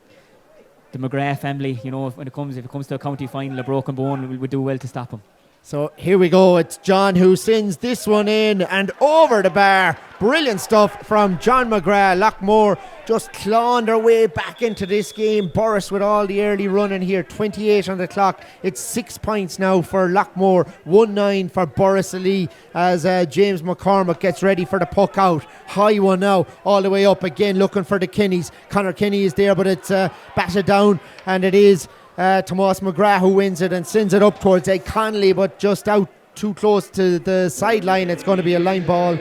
the McGrath family, if it comes to a county final, a broken bone, we do well to stop him. So here we go, it's John who sends this one in and over the bar. Brilliant stuff from John McGrath. Loughmore just clawing their way back into this game. Borris with all the early running here, 28 on the clock. It's 6 points now for Loughmore, 1-9 for Borris Gaa, as James McCormack gets ready for the puck out. High one now, all the way up again, looking for the Kinnys. Conor Kinney is there, but it's batted down, and it is Tomas McGrath who wins it and sends it up towards Ed Connolly, but just out too close to the sideline. It's going to be a line ball.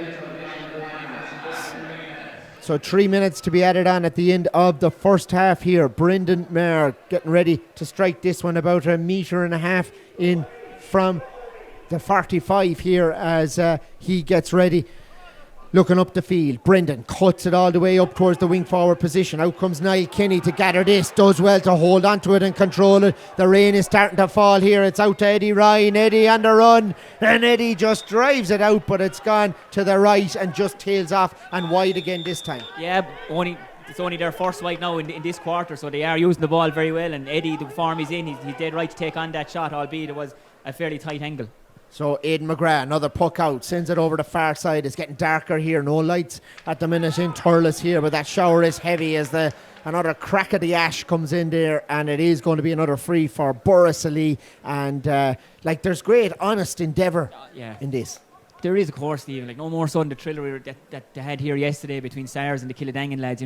So 3 minutes to be added on at the end of the first half here. Brendan Maher getting ready to strike this one about 1.5 meters in from the 45 here, as he gets ready. Looking up the field, Brendan cuts it all the way up towards the wing forward position. Out comes Niall Kinney to gather this, does well to hold onto it and control it. The rain is starting to fall here. It's out to Eddie Ryan. Eddie on the run, and Eddie just drives it out, but it's gone to the right and just tails off and wide again this time. Yeah, it's only their first wide now in this quarter, so they are using the ball very well. And Eddie, the form he's in, he's dead right to take on that shot, albeit it was a fairly tight angle. So Aidan McGrath, another puck out, sends it over the far side. It's getting darker here, no lights at the minute in Thurles here, but that shower is heavy as another crack of the ash comes in there, and it is going to be another free for Borris Gaa. And there's great honest endeavour in this. There is, of course, Stephen, no more so than the thriller that they had here yesterday between Stars and the Killadangan lads.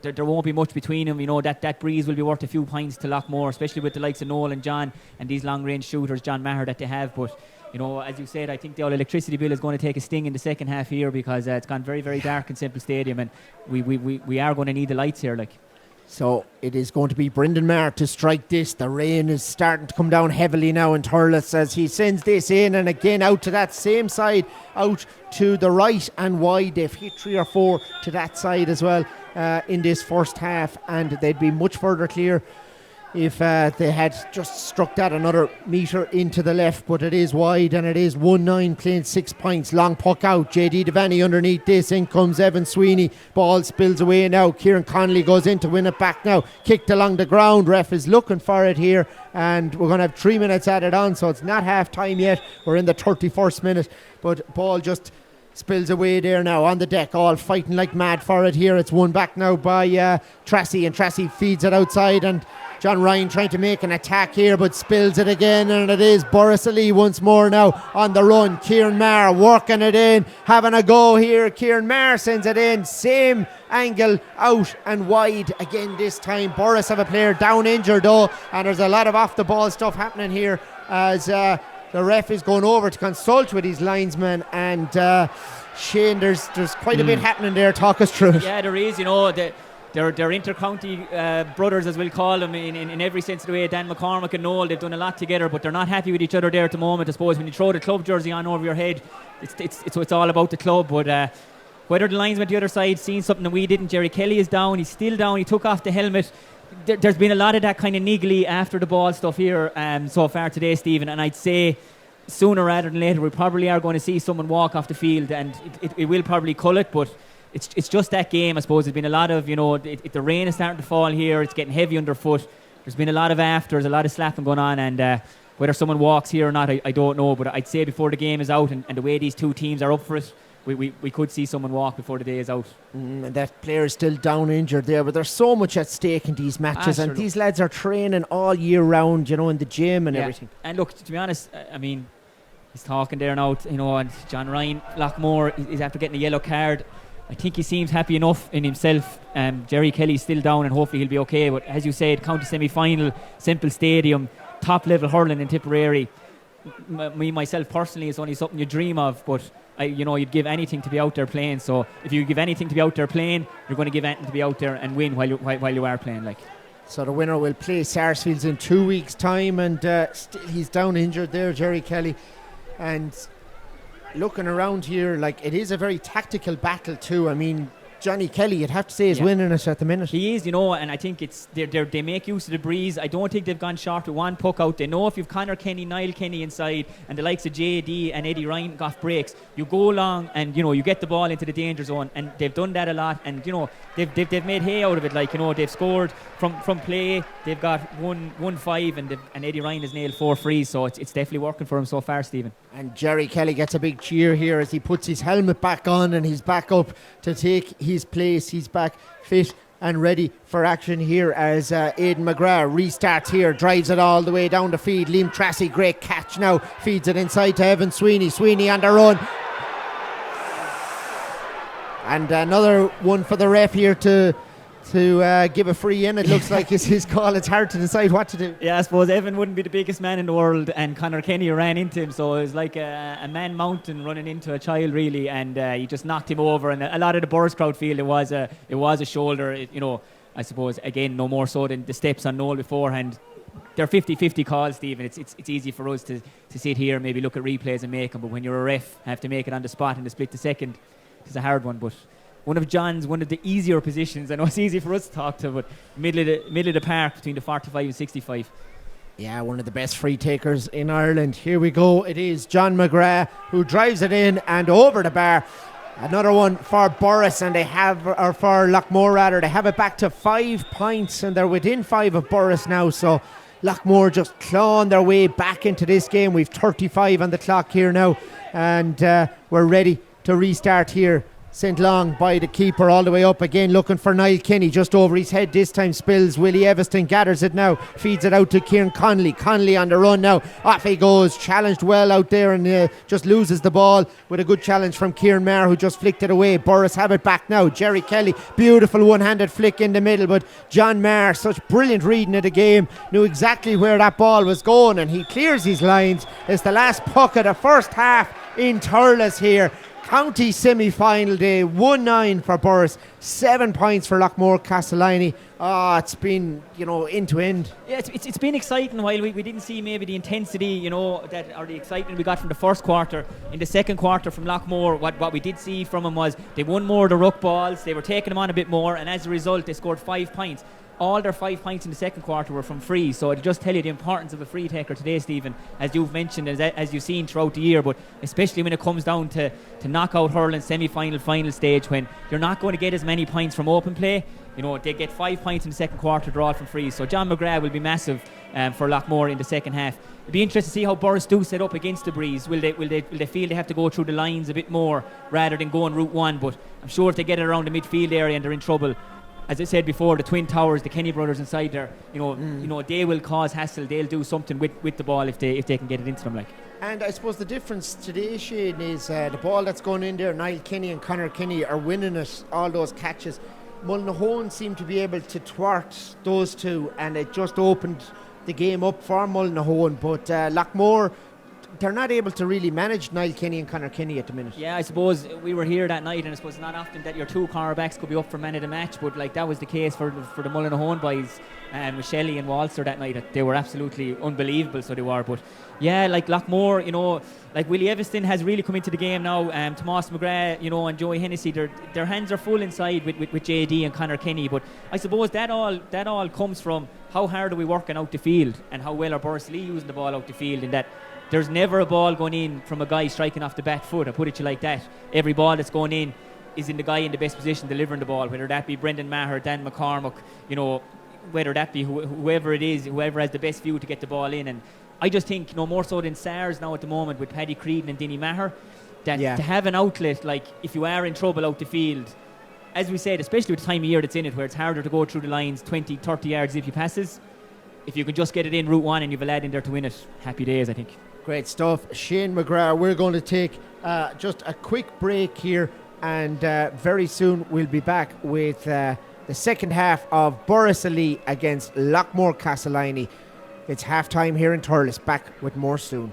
There won't be much between them. That breeze will be worth a few points to Loughmore, especially with the likes of Noel and John and these long range shooters, John Maher, that they have. But as you said, I think the old electricity bill is going to take a sting in the second half here, because it's gone very, very dark in Semple Stadium, and we are going to need the lights here. So it is going to be Brendan Maher to strike this. The rain is starting to come down heavily now in Thurles as he sends this in, and again out to that same side, out to the right and wide. They've hit 3 or 4 to that side as well in this first half, and they'd be much further clear if they had just struck that another metre into the left, but it is wide, and it is 1-9 playing 6 points. Long puck out, JD Devaney underneath this, in comes Evan Sweeney, ball spills away now. Kieran Connolly goes in to win it back now, kicked along the ground. Ref is looking for it here, and we're going to have 3 minutes added on, so it's not half time yet. We're in the 31st minute, but ball just spills away there now on the deck, all fighting like mad for it here. It's won back now by Tracy, and Tracy feeds it outside, and John Ryan trying to make an attack here, but spills it again, and it is Borris Gaa once more now on the run. Kieran Maher working it in, having a go here. Kieran Maher sends it in, same angle, out and wide again this time. Borris have a player down injured though, and there's a lot of off the ball stuff happening here as the ref is going over to consult with his linesman, and Shane, there's quite a bit happening there. Talk us through it. Yeah, there is. They're inter-county brothers, as we'll call them, in every sense of the way. Dan McCormick and Noel, they've done a lot together, but they're not happy with each other there at the moment. I suppose when you throw the club jersey on over your head, it's all about the club. But whether the linesman at the other side seen something that we didn't, Jerry Kelly is down. He's still down. He took off the helmet. There's been a lot of that kind of niggly after the ball stuff here so far today, Stephen. And I'd say sooner rather than later, we probably are going to see someone walk off the field, and it will probably cull it, but it's just that game, I suppose. There's been a lot of, the rain is starting to fall here. It's getting heavy underfoot. There's been a lot of afters, a lot of slapping going on, and whether someone walks here or not, I don't know. But I'd say before the game is out, and the way these two teams are up for it, we could see someone walk before the day is out. And that player is still down injured there, but there's so much at stake in these matches, and these lads are training all year round, in the gym and everything. And look, to be honest, I mean, he's talking there now, and John Ryan, Loughmore is after getting a yellow card. I think he seems happy enough in himself. Jerry Kelly's still down, and hopefully he'll be okay. But as you said, county semi-final, Semple Stadium, top-level hurling in Tipperary. Me, myself, personally, it's only something you dream of. But, you'd give anything to be out there playing. So if you give anything to be out there playing, you're going to give anything to be out there and win while you are playing. So the winner will play Sarsfields in 2 weeks' time, and still he's down injured there, Jerry Kelly. And looking around here, it is a very tactical battle too. I mean, Johnny Kelly, you'd have to say, is winning it at the minute. He is, and I think it's they make use of the breeze. I don't think they've gone short with one puck out. They know if you've Conor Kenny, Niall Kenny inside, and the likes of JD and Eddie Ryan got breaks, you go along and you get the ball into the danger zone, and they've done that a lot. And they've made hay out of it. They've scored from play. They've got 1-5, and Eddie Ryan has nailed 4 frees. So it's definitely working for him so far, Stephen. And Jerry Kelly gets a big cheer here as he puts his helmet back on, and he's back up to take his place. He's back fit and ready for action here as Aidan McGrath restarts here, drives it all the way down the field. Liam Tracy, great catch now, feeds it inside to Evan Sweeney. Sweeney on the run. And another one for the ref here to give a free in. It looks like it's his call. It's hard to decide what to do. Yeah, I suppose Evan wouldn't be the biggest man in the world, and Conor Kenny ran into him, so it was like a man mountain running into a child, really, and he just knocked him over. And a lot of the Borris crowd feel it was a shoulder. I suppose again, no more so than the steps on Noel beforehand. They're 50-50 calls, Stephen. It's easy for us to sit here, maybe look at replays and make them, but when you're a ref, have to make it on the spot in the split the second. It's a hard one, but one of the easier positions. I know it's easy for us to talk to, but middle of the park between the 45 and 65. Yeah, one of the best free takers in Ireland. Here we go. It is John McGrath who drives it in and over the bar. Another one for Borris, and for Loughmore rather. They have it back to 5 points, and they're within 5 of Borris now. So Loughmore just clawing their way back into this game. We've 35 on the clock here now, and we're ready to restart here. Sent long by the keeper all the way up again, looking for Niall Kenny, just over his head this time. Spills. Willie Everston gathers it now, feeds it out to Kieran Connolly. Connolly on the run now, off he goes, challenged well out there, and just loses the ball with a good challenge from Kieran Maher, who just flicked it away. Borris have it back now. Jerry Kelly, beautiful one-handed flick in the middle, but John Maher, such brilliant reading of the game, knew exactly where that ball was going, and he clears his lines. It's the last puck of the first half in Thurles here. County semi-final day, 1-9 for Borris, 7 points for Loughmore Castleiney. It's been, end to end. Yeah, it's been exciting. While we didn't see maybe the intensity, or the excitement we got from the first quarter. In the second quarter from Loughmore, what we did see from them was they won more of the ruck balls, they were taking them on a bit more, and as a result they scored 5 points. All their 5 points in the second quarter were from free, so it'll just tell you the importance of a free taker today, Stephen, as you've mentioned, as you've seen throughout the year, but especially when it comes down to knockout hurling, semi-final, final stage, when you're not going to get as many points from open play. They get 5 points in the second quarter, they're all from free, so John McGrath will be massive for Loughmore in the second half. It'll be interesting to see how Borris do set up against the breeze. Will they feel they have to go through the lines a bit more rather than going route one? But I'm sure if they get it around the midfield area and they're in trouble, as I said before, the Twin Towers, the Kenny brothers inside there, they will cause hassle. They'll do something with the ball if they can get it into them. And I suppose the difference today, Shane, is the ball that's going in there. Niall Kenny and Conor Kenny are winning it, all those catches. Mullinahone seemed to be able to thwart those two, and it just opened the game up for Mullinahone. But Loughmore they're not able to really manage Niall Kenny and Conor Kenny at the minute. Yeah, I suppose we were here that night, and I suppose not often that your two cornerbacks could be up for man of the match, but like that was the case for the Mullinahone boys, with Shelley and Walser that night. They were absolutely unbelievable, so they were. But yeah, like Loughmore, like Willie Evanston has really come into the game now. Tomas McGrath, and Joey Hennessy, their hands are full inside with JD and Conor Kenny. But I suppose that all comes from how hard are we working out the field and how well are Borris Gaa using the ball out the field, in that there's never a ball going in from a guy striking off the back foot. I put it to you like that. Every ball that's going in is in the guy in the best position delivering the ball, whether that be Brendan Maher, Dan McCormack, whether that be whoever it is, whoever has the best view to get the ball in. And I just think, more so than SARS now at the moment with Paddy Creedon and Dinny Maher, that to have an outlet, like if you are in trouble out the field, as we said, especially with the time of year that's in it, where it's harder to go through the lines 20, 30 yards if you passes, if you can just get it in route one and you've a lad in there to win it, happy days, I think. Great stuff. Shane McGrath, we're going to take just a quick break here, and very soon we'll be back with the second half of Borris Gaa against Loughmore Castleiney. It's half time here in Thurles. Back with more soon.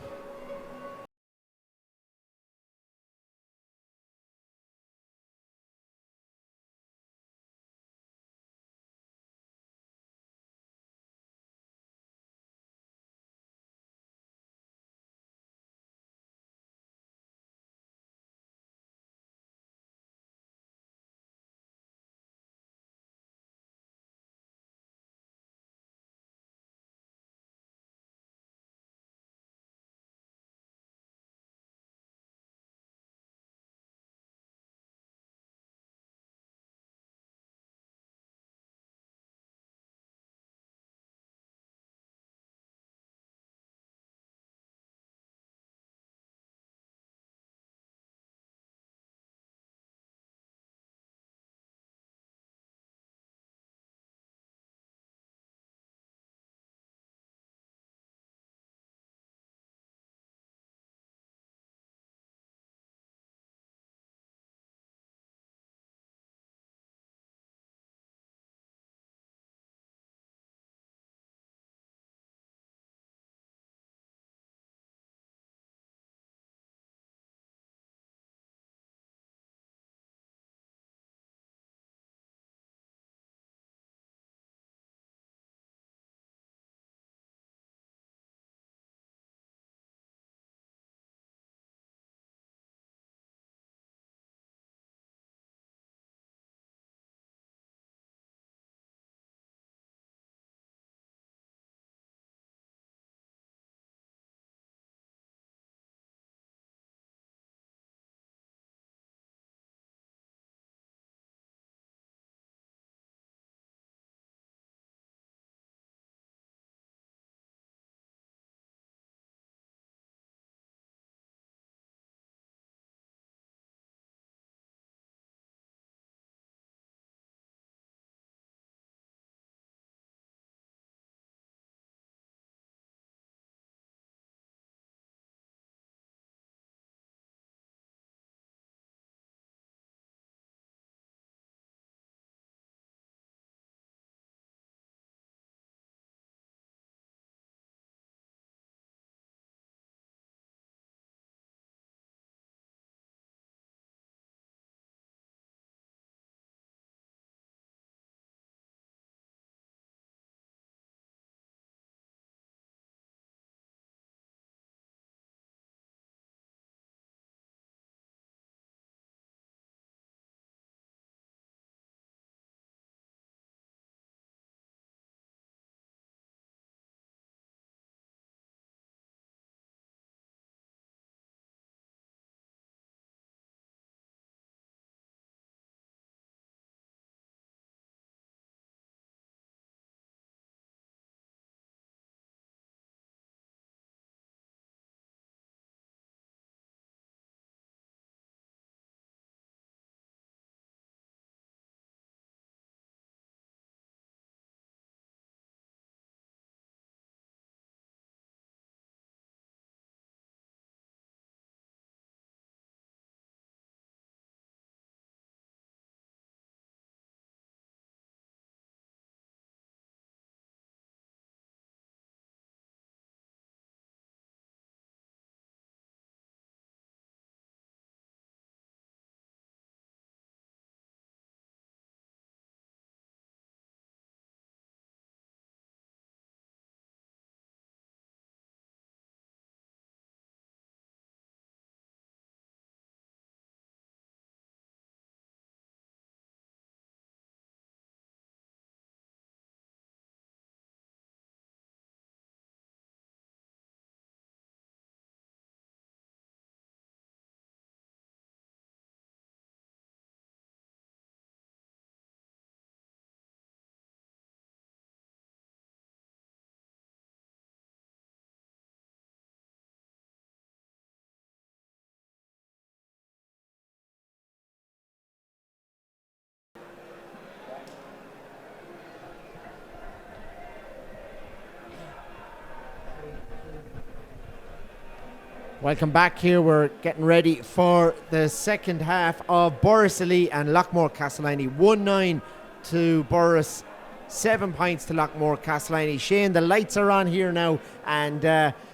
Welcome back here. We're getting ready for the second half of Borris Gaa and Loughmore Castleiney. 1-9 to Borris, 7 points to Loughmore Castleiney. Shane, the lights are on here now, and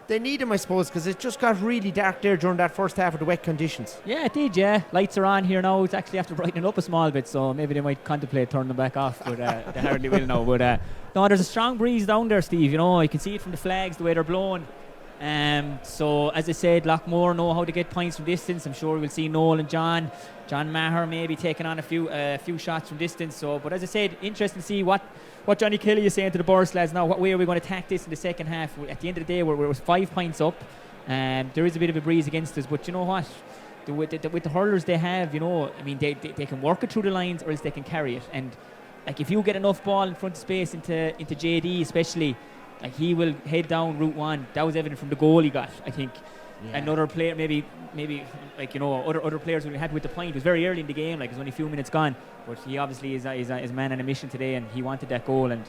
they need them, I suppose, because it just got really dark there during that first half of the wet conditions. Yeah, it did, yeah. Lights are on here now. It's actually after brightening up a small bit, so maybe they might contemplate turning them back off, but they hardly will now. But no, there's a strong breeze down there, Steve. You know, you can see it from the flags, the way they're blowing. So as I said, Loughmore know how to get points from distance. I'm sure we'll see Noel and John Maher maybe taking on a few shots from distance. So, but as I said, interesting to see what Johnny Kelly is saying to the Borris lads now. What way are we going to attack this in the second half? At the end of the day, we're 5 points up. There is a bit of a breeze against us, but you know what? With the hurlers they have, you know, I mean, they can work it through the lines, or else they can carry it. And like if you get enough ball in front of space into JD especially, like he will head down Route 1. That was evident from the goal he got, I think. Yeah. Another player, maybe like, you know, other players will be happy with the point. It was very early in the game, like it was only a few minutes gone. But he obviously is a man on a mission today, and he wanted that goal. And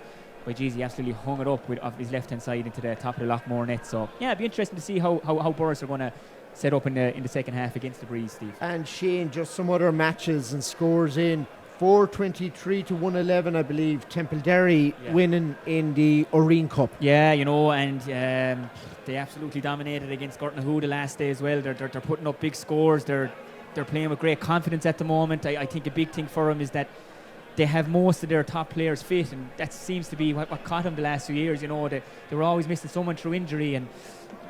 by geez, he absolutely hung it up off his left-hand side into the top of the Loughmore net. So yeah, it'd be interesting to see how Borris are going to set up in the second half against the breeze, Steve. And Shane, just some other matches and scores in. 423 to 111, I believe. Templederry winning in the Oreen Cup. Yeah, you know, and they absolutely dominated against Gortnahoe the last day as well. They're putting up big scores. They're playing with great confidence at the moment. I think a big thing for them is that they have most of their top players fit, and that seems to be what caught them the last few years. You know, they were always missing someone through injury, and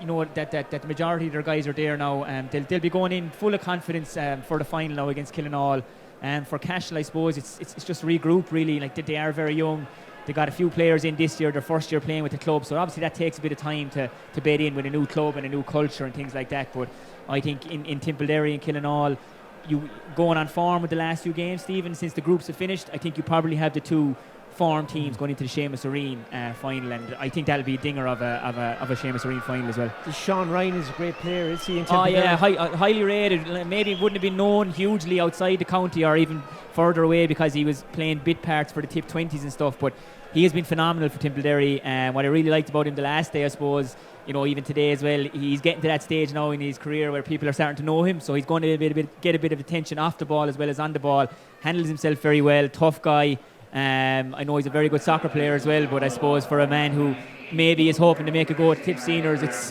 you know that the majority of their guys are there now. They'll be going in full of confidence for the final now against Killinall. And for Cashel, I suppose it's just regroup really. Like they are very young. They got a few players in this year, their first year playing with the club. So obviously that takes a bit of time to bed in with a new club and a new culture and things like that. But I think in Tipperary and Killinall, you going on form with the last few games, Stephen, since the groups have finished, I think you probably have the two form teams going into the Seamus Oreen final, and I think that'll be a dinger of a Seamus Oreen final as well. Sean Ryan is a great player, is he? In Tipperary? Oh yeah, highly rated. Maybe wouldn't have been known hugely outside the county or even further away because he was playing bit parts for the Tipp 20s and stuff, but he has been phenomenal for Tipperary. And what I really liked about him the last day, I suppose, you know, even today as well, he's getting to that stage now in his career where people are starting to know him, so he's going to get a bit of attention off the ball as well as on the ball. Handles himself very well, tough guy. I know he's a very good soccer player as well, but I suppose for a man who maybe is hoping to make a go at Tipp seniors,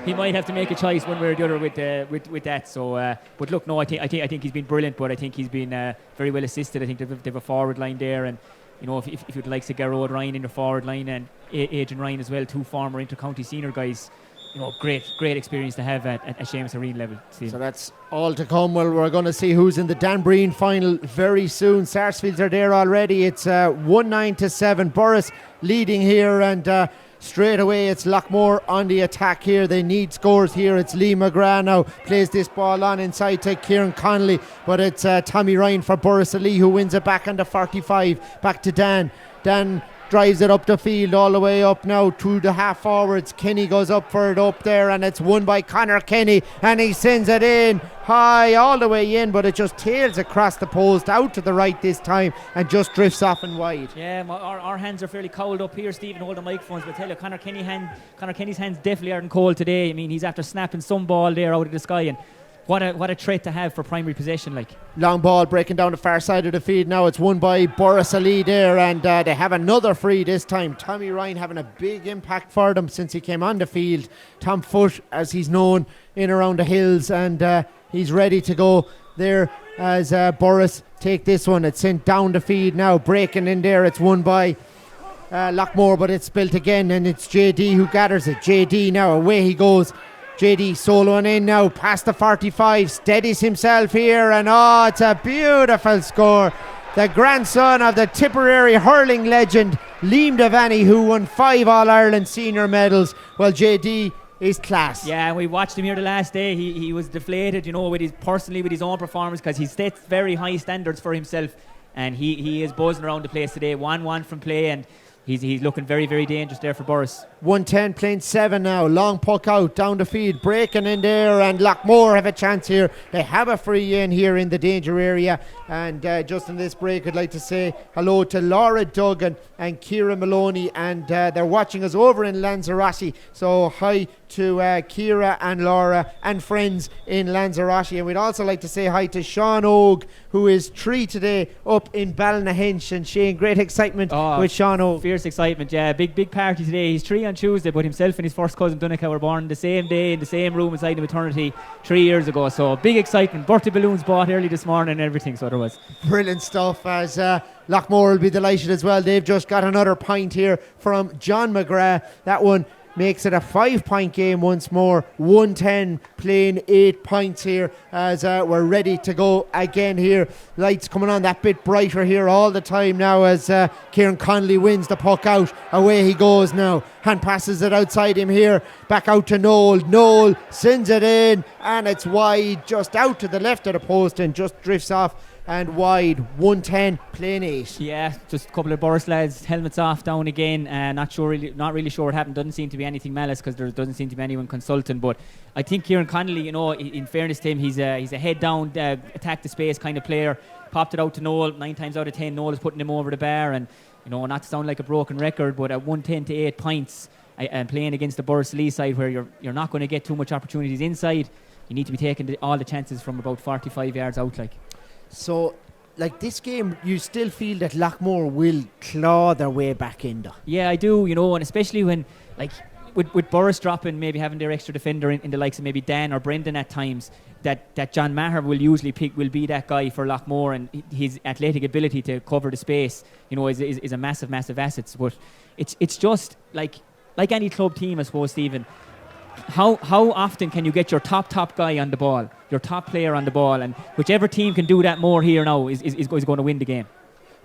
he might have to make a choice one way or the other with that. So, but look, no, I think he's been brilliant, but I think he's been very well assisted. I think they've a forward line there, and you know, if you'd like to Garrod Ryan in the forward line and Adrian Ryan as well, two former inter-county senior guys. You know, great experience to have at Seamus Oreen level. So that's all to come. Well, we're going to see who's in the Dan Breen final very soon. Sarsfields are there already. It's 1-9 to 7. Borris leading here, and straight away it's Loughmore on the attack here. They need scores here. It's Lee McGrath now plays this ball on inside to Kieran Connolly, but it's Tommy Ryan for Borris Gaa who wins it back on the 45. Back to Dan. Dan drives it up the field all the way up now to the half forwards. Kenny goes up for it up there, and it's won by Conor Kenny, and he sends it in high all the way in, but it just tails across the post out to the right this time and just drifts off and wide. Yeah, our hands are fairly cold up here, Stephen, hold the microphones, but I tell you, Conor Kenny's hands definitely aren't cold today. I mean, he's after snapping some ball there out of the sky, and what a trait to have for primary possession. Like long ball breaking down the far side of the field now. It's won by Borris Gaa there, and they have another free this time. Tommy Ryan having a big impact for them since he came on the field. Tom Foot, as he's known in around the hills, and he's ready to go there as Borris take this one. It's sent down the field now, breaking in there. It's won by Loughmore, but it's built again, and it's JD who gathers it. JD now, away he goes. JD soloing in now past the 45, steadies himself here, and it's a beautiful score. The grandson of the Tipperary hurling legend Liam Devaney, who won 5 All-Ireland senior medals. Well, JD is class. Yeah, and we watched him here the last day. He was deflated, you know, with his own performance, because he sets very high standards for himself, and he is buzzing around the place today. 1-1 from play, and he's looking very, very dangerous there for Borris. 110 playing 7 now. Long puck out down the field, breaking in there, and Loughmore have a chance here. They have a free in here in the danger area. And just in this break, I'd like to say hello to Laura Duggan and Ciara Maloney, and they're watching us over in Lanzarote. So hi to Ciara and Laura and friends in Lanzarote. And we'd also like to say hi to Sean Og, who is 3 today up in Ballynahinch. And Shane, great excitement with Sean Og. Fierce excitement, yeah. Big party today. He's 3 on Tuesday, but himself and his first cousin Dunica were born the same day in the same room inside the maternity 3 years ago. So big excitement. Birthday balloons bought early this morning and everything, so there was. Brilliant stuff, as Loughmore will be delighted as well. They've just got another point here from John McGrath. That one makes it a 5-point game once more. 110 playing 8 points here as we're ready to go again here. Lights coming on that bit brighter here all the time now as Kieran Connolly wins the puck out. Away he goes now. Hand passes it outside him here. Back out to Noel. Noel sends it in and it's wide, just out to the left of the post and just drifts off and wide. 110 playing 8. Yeah, just a couple of Borris lads, helmets off, down again. Not really sure what happened. Doesn't seem to be anything malice because there doesn't seem to be anyone consulting. But I think Kieran Connolly, you know, in fairness to him, he's a head down, attack the space kind of player. Popped it out to Noel. 9 times out of 10, Noel is putting him over the bar. And you know, not to sound like a broken record, but at 110 to 8 points, and playing against the Borris Lee side where you're not going to get too much opportunities inside, you need to be taking all the chances from about 45 yards out, like. So, like, this game, you still feel that Loughmore will claw their way back in, though? Yeah, I do, you know, and especially when, like, with Borris dropping, maybe having their extra defender in the likes of maybe Dan or Brendan at times, that John Maher will usually will be that guy for Loughmore, and his athletic ability to cover the space, you know, is a massive asset. But it's just like any club team, I suppose, Stephen. How often can you get your top guy on the ball, your top player on the ball, and whichever team can do that more here now is going to win the game.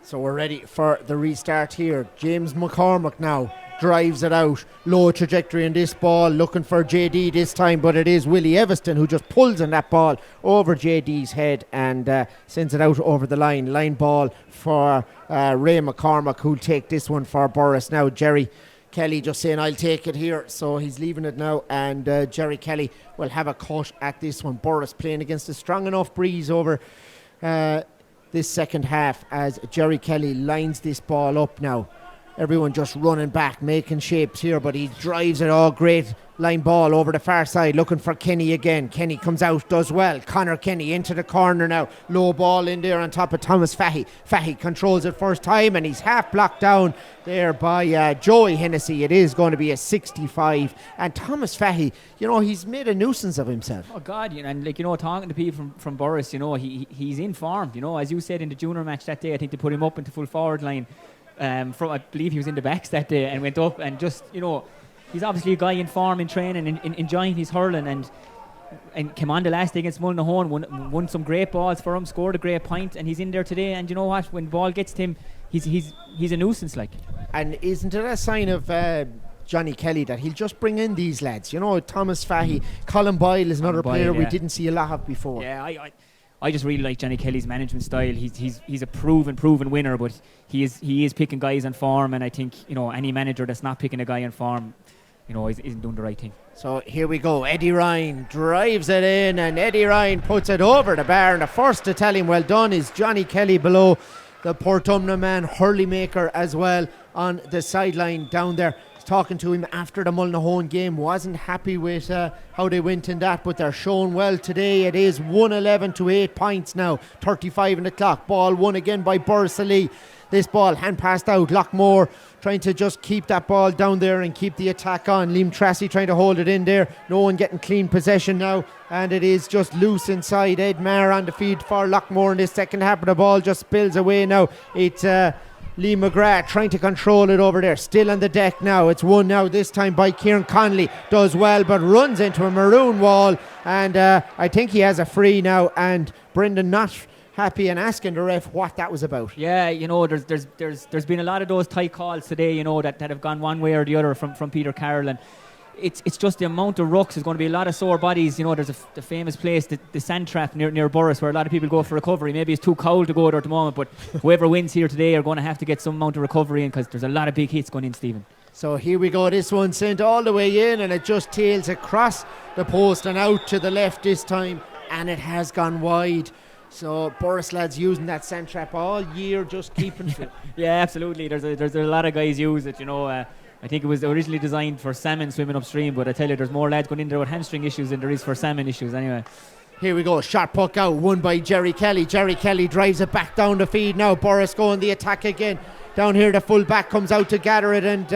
So we're ready for the restart here. James McCormack now drives it out. Low trajectory in this ball, looking for JD this time, but it is Willie Everston who just pulls on that ball over JD's head and sends it out over the line. Line ball for Ray McCormack, who'll take this one for Borris now. Jerry Kelly just saying, I'll take it here. So he's leaving it now, and Jerry Kelly will have a cut at this one. Borris playing against a strong enough breeze over this second half as Jerry Kelly lines this ball up now. Everyone just running back, making shapes here, but he drives it all great. Line ball over the far side, looking for Kenny again. Kenny comes out, does well. Connor Kenny into the corner now. Low ball in there on top of Thomas Fahy. Fahy controls it first time, and he's half blocked down there by Joey Hennessy. It is going to be a 65. And Thomas Fahy, you know, he's made a nuisance of himself. Oh God, you know, and like, you know, talking to people from Borris, you know, he's in form. You know, as you said in the junior match that day, I think they put him up into full forward line. From I believe he was in the backs that day and went up, and just, you know, he's obviously a guy in form, in training, and enjoying his hurling, and came on the last day against Mullinahone, won some great balls for him, scored a great point, and he's in there today. And you know what, when the ball gets to him, he's a nuisance, like. And isn't it a sign of Johnny Kelly that he'll just bring in these lads? You know, Thomas Fahy, Colin Boyle is another player we didn't see a lot of before. Yeah, I just really like Johnny Kelly's management style. He's a proven winner, but he is picking guys on form, and I think, you know, any manager that's not picking a guy on form, you know, isn't doing the right thing. So here we go. Eddie Ryan drives it in, and Eddie Ryan puts it over the bar, and the first to tell him well done is Johnny Kelly below. The Portumna man, Hurley maker as well, on the sideline down there. Talking to him after the Mullinahone game, wasn't happy with how they went in that, but they're showing well today. It is 111 to 8 points now, 35 in the clock. Ball won again by Borris Lee. This ball hand passed out. Loughmore trying to just keep that ball down there and keep the attack on. Liam Tracy trying to hold it in there. No one getting clean possession now, and it is just loose inside. Ed Maher on the feed for Loughmore in this second half, but the ball just spills away now. It's Lee McGrath trying to control it over there, still on the deck now. It's won now, this time by Kieran Connolly. Does well, but runs into a maroon wall, and I think he has a free now, and Brendan not happy and asking the ref what that was about. Yeah, you know, there's been a lot of those tight calls today, you know, that have gone one way or the other from Peter Carroll, and it's just the amount of rucks. There's going to be a lot of sore bodies. There's the famous place, the sand trap near Borris, where a lot of people go for recovery. Maybe it's too cold to go there at the moment, but whoever wins here today are going to have to get some amount of recovery in, because there's a lot of big hits going in, Stephen. So here we go, this one sent all the way in, and it just tails across the post and out to the left this time, and it has gone wide. So Borris lads using that sand trap all year, just keeping fit. Yeah, absolutely. There's a lot of guys use it, I think it was originally designed for salmon swimming upstream, but I tell you, there's more lads going in there with hamstring issues than there is for salmon issues anyway. Here we go, sharp puck out, won by Jerry Kelly. Jerry Kelly drives it back down the feed now. Borris going the attack again. Down here, the full back comes out to gather it, and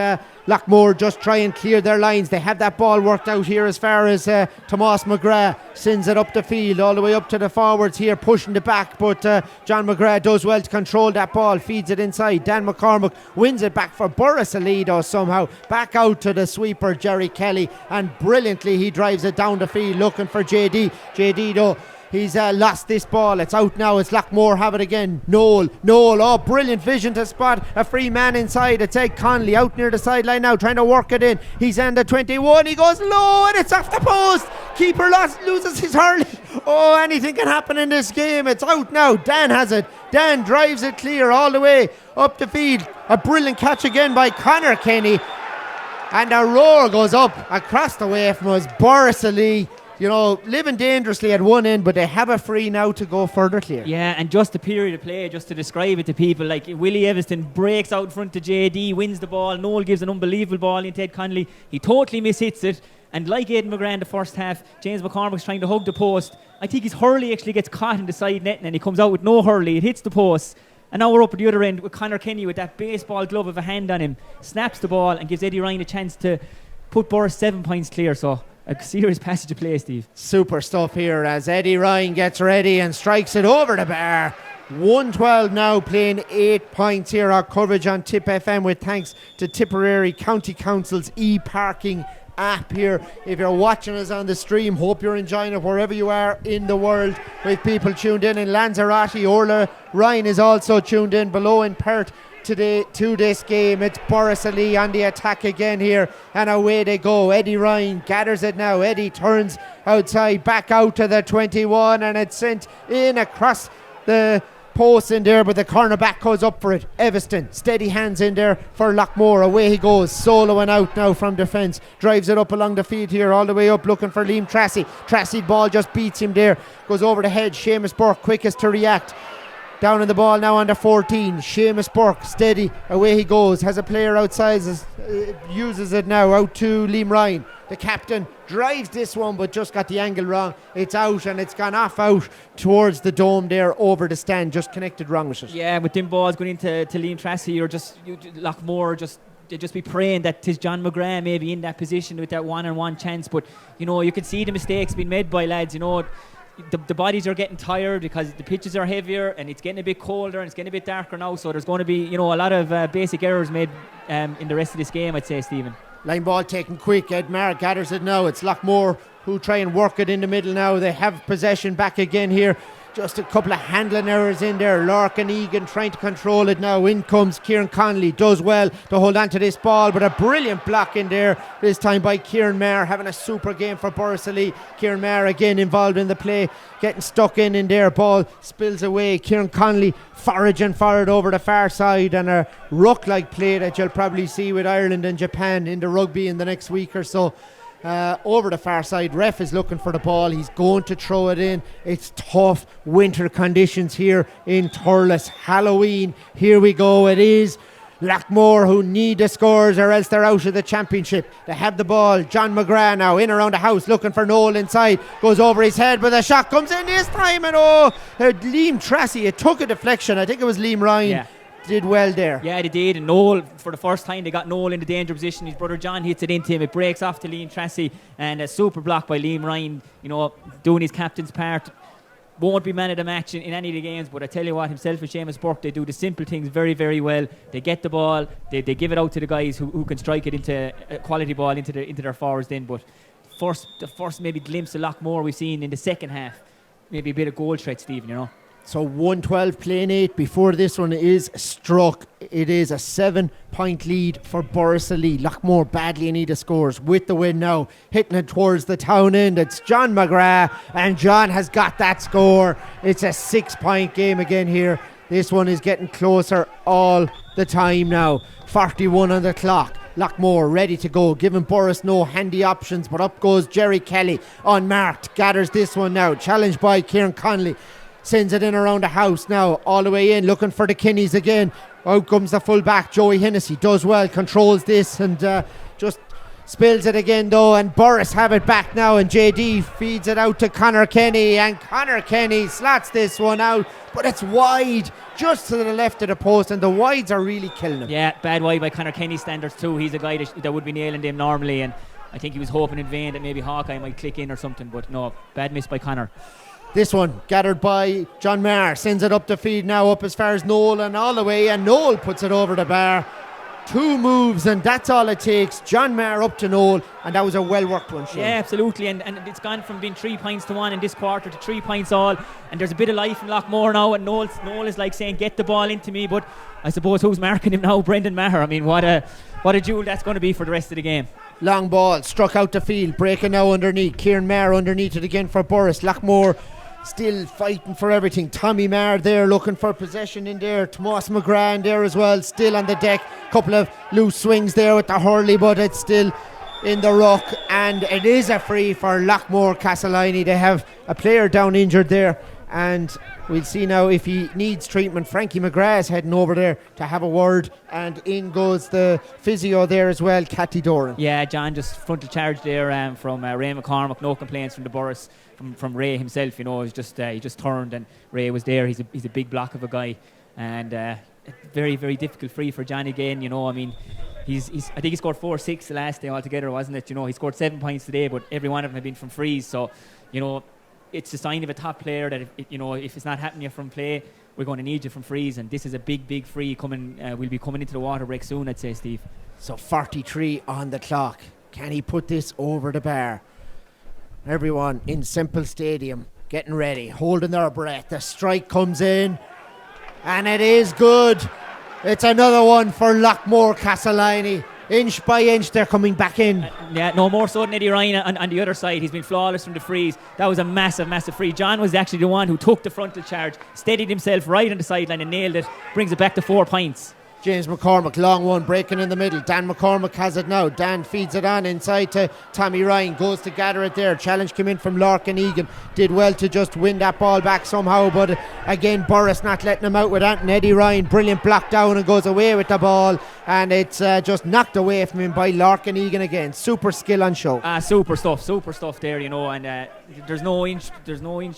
Loughmore just try and clear their lines. They have that ball worked out here as far as Tomas McGrath sends it up the field, all the way up to the forwards here, pushing the back, but John McGrath does well to control that ball, feeds it inside. Dan McCormick wins it back for Borris though somehow. Back out to the sweeper, Jerry Kelly, and brilliantly he drives it down the field looking for JD. JD though, he's lost this ball. It's out now. It's Loughmore have it again. Noel. Oh, brilliant vision to spot a free man inside. It's Ed Conley out near the sideline now, trying to work it in. He's on the 21. He goes low, and it's off the post. Keeper loses his hurley. Oh, anything can happen in this game. It's out now. Dan has it. Dan drives it clear all the way up the field. A brilliant catch again by Conor Kenny. And a roar goes up across the way from us. Borris Gaa, living dangerously at one end, but they have a free now to go further clear. Yeah, and just the period of play, just to describe it to people, like Willie Evanston breaks out in front to JD, wins the ball. Noel gives an unbelievable ball into Ed Conley. He totally mishits it. And like Aidan McGrath in the first half, James McCormick's trying to hug the post. I think his hurley actually gets caught in the side netting, and he comes out with no hurley. It hits the post. And now we're up at the other end with Conor Kenny with that baseball glove of a hand on him. Snaps the ball and gives Eddie Ryan a chance to put Borris 7 points clear. So a serious passage of play, Steve. Super stuff here as Eddie Ryan gets ready and strikes it over the bar. 112 now, playing 8 points here. Our coverage on Tipp FM with thanks to Tipperary County Council's e-parking app here. If you're watching us on the stream, hope you're enjoying it wherever you are in the world, with people tuned in Lanzarote. Orla Ryan is also tuned in below in Perth today to this game. It's Borris Gaa on the attack again here, and away they go. Eddie Ryan gathers it now. Eddie turns outside, back out to the 21, and it's sent in across the post in there, but the cornerback goes up for it. Evanston, steady hands in there for Loughmore. Away he goes, soloing out now from defence. Drives it up along the field here, all the way up, looking for Liam Tracy. Tracy's ball just beats him there. Goes over the head. Seamus Burke, quickest to react. Down in the ball now under 14. Seamus Burke, steady. Away he goes. Has a player outside. Uses it now out to Liam Ryan. The captain drives this one, but just got the angle wrong. It's out, and it's gone off out towards the dome there over the stand. Just connected wrong with it. Yeah, with them balls going into Liam Tracy, or Loughmore they just be praying that 'tis John McGrath maybe in that position with that one-on-one chance. But you could see the mistakes being made by lads. The bodies are getting tired because the pitches are heavier and it's getting a bit colder and it's getting a bit darker now, so there's going to be a lot of basic errors made in the rest of this game, I'd say, Stephen. Line ball taken quick. Ed Maher gathers it now. It's Loughmore who try and work it in the middle now. They have possession back again here. Just a couple of handling errors in there. Larkin Egan trying to control it now. In comes Kieran Conley. Does well to hold on to this ball, but a brilliant block in there this time by Kieran Maher. Having a super game for Borris Gaa. Kieran Maher again involved in the play. Getting stuck in there. Ball spills away. Kieran Conley foraging forward over the far side, and a ruck-like play that you'll probably see with Ireland and Japan in the rugby in the next week or so. Over the far side, ref is looking for the ball. He's going to throw it in. It's tough winter conditions here in Thurles. Halloween, here we go. It is Loughmore who need the scores, or else they're out of the championship. They have the ball. John McGrath now in around the house, looking for Noel inside. Goes over his head, but the shot comes in this time, and Liam Tracy, it took a deflection. I think it was Liam Ryan. Yeah. Did well there. Yeah, they did. And Noel, for the first time, they got Noel in the danger position. His brother John hits it into him. It breaks off to Liam Tracy, and a super block by Liam Ryan, doing his captain's part. Won't be man of the match in any of the games, but I tell you what, himself and Seamus Burke, they do the simple things very, very well. They get the ball, they give it out to the guys who can strike it into a quality ball into their forwards then. But the first maybe glimpse of Loughmore we've seen in the second half, maybe a bit of goal threat, Stephen, So 112 playing 8 before this one is struck. It is a 7-point lead for Borris Gaa. Loughmore badly in need of scores with the win now. Hitting it towards the town end. It's John McGrath, and John has got that score. It's a 6-point game again here. This one is getting closer all the time now. 41 on the clock. Loughmore ready to go, giving Borris no handy options, but up goes Jerry Kelly unmarked. Gathers this one now. Challenged by Kieran Connolly. Sends it in around the house now, all the way in, looking for the Kinneys again. Out comes the full back, Joey Hennessy. Does well, controls this, and just spills it again though. And Borris have it back now, and JD feeds it out to Conor Kenny, and Conor Kenny slots this one out, but it's wide, just to the left of the post, and the wides are really killing him. Yeah, bad wide by Conor Kenny standards too. He's a guy that would be nailing them normally, and I think he was hoping in vain that maybe Hawkeye might click in or something, but no, bad miss by Conor. This one gathered by John Maher, sends it up the field now, up as far as Noel and all the way, and Noel puts it over the bar. 2 moves, and that's all it takes. John Maher up to Noel, and that was a well worked one, Shane. Yeah, absolutely, and it's gone from being 3 points to 1 in this quarter to 3 points all, and there's a bit of life in Loughmore now, and Noel is like saying, get the ball into me, but I suppose who's marking him now? Brendan Maher. I mean, what a jewel that's going to be for the rest of the game. Long ball struck out the field, breaking now underneath. Kieran Maher underneath it again for Borris. Loughmore still fighting for everything. Tommy Maher there looking for possession in there. Tomas McGrath in there as well, still on the deck. Couple of loose swings there with the hurley, but it's still in the ruck, and it is a free for Loughmore Castleiney. They have a player down injured there, and we'll see now if he needs treatment. Frankie McGrath is heading over there to have a word, and in goes the physio there as well, Cathy Doran. Yeah, John just frontal charge there from Ray McCormick. No complaints from the Borris, from Ray himself. You know, he just turned and Ray was there. He's a big block of a guy, and very, very difficult free for John again. You know, I mean, I think he scored 4-6 the last day altogether, wasn't it? You know, he scored 7 points today, but every one of them have been from frees. So, you know, it's a sign of a top player that if it's not happening from play, we're going to need you from frees, and this is a big free coming. We'll be coming into the water break soon, I'd say, Steve. So 43 on the clock. Can he put this over the bar? Everyone in Semple Stadium getting ready, holding their breath. The strike comes in, and it is good. It's another one for Loughmore Castleiney. Inch by inch, they're coming back in. Yeah, no more so than Eddie Ryan on the other side. He's been flawless from the frees. That was a massive free. John was actually the one who took the frontal charge, steadied himself right on the sideline and nailed it. Brings it back to 4 points. James McCormick, long one, breaking in the middle. Dan McCormick has it now. Dan feeds it on inside to Tommy Ryan. Goes to gather it there. Challenge came in from Larkin Egan. Did well to just win that ball back somehow, but again, Borris not letting him out with that. And Eddie Ryan, brilliant block down and goes away with the ball. And it's just knocked away from him by Larkin Egan again. Super skill on show. Super stuff there, you know. And there's no inch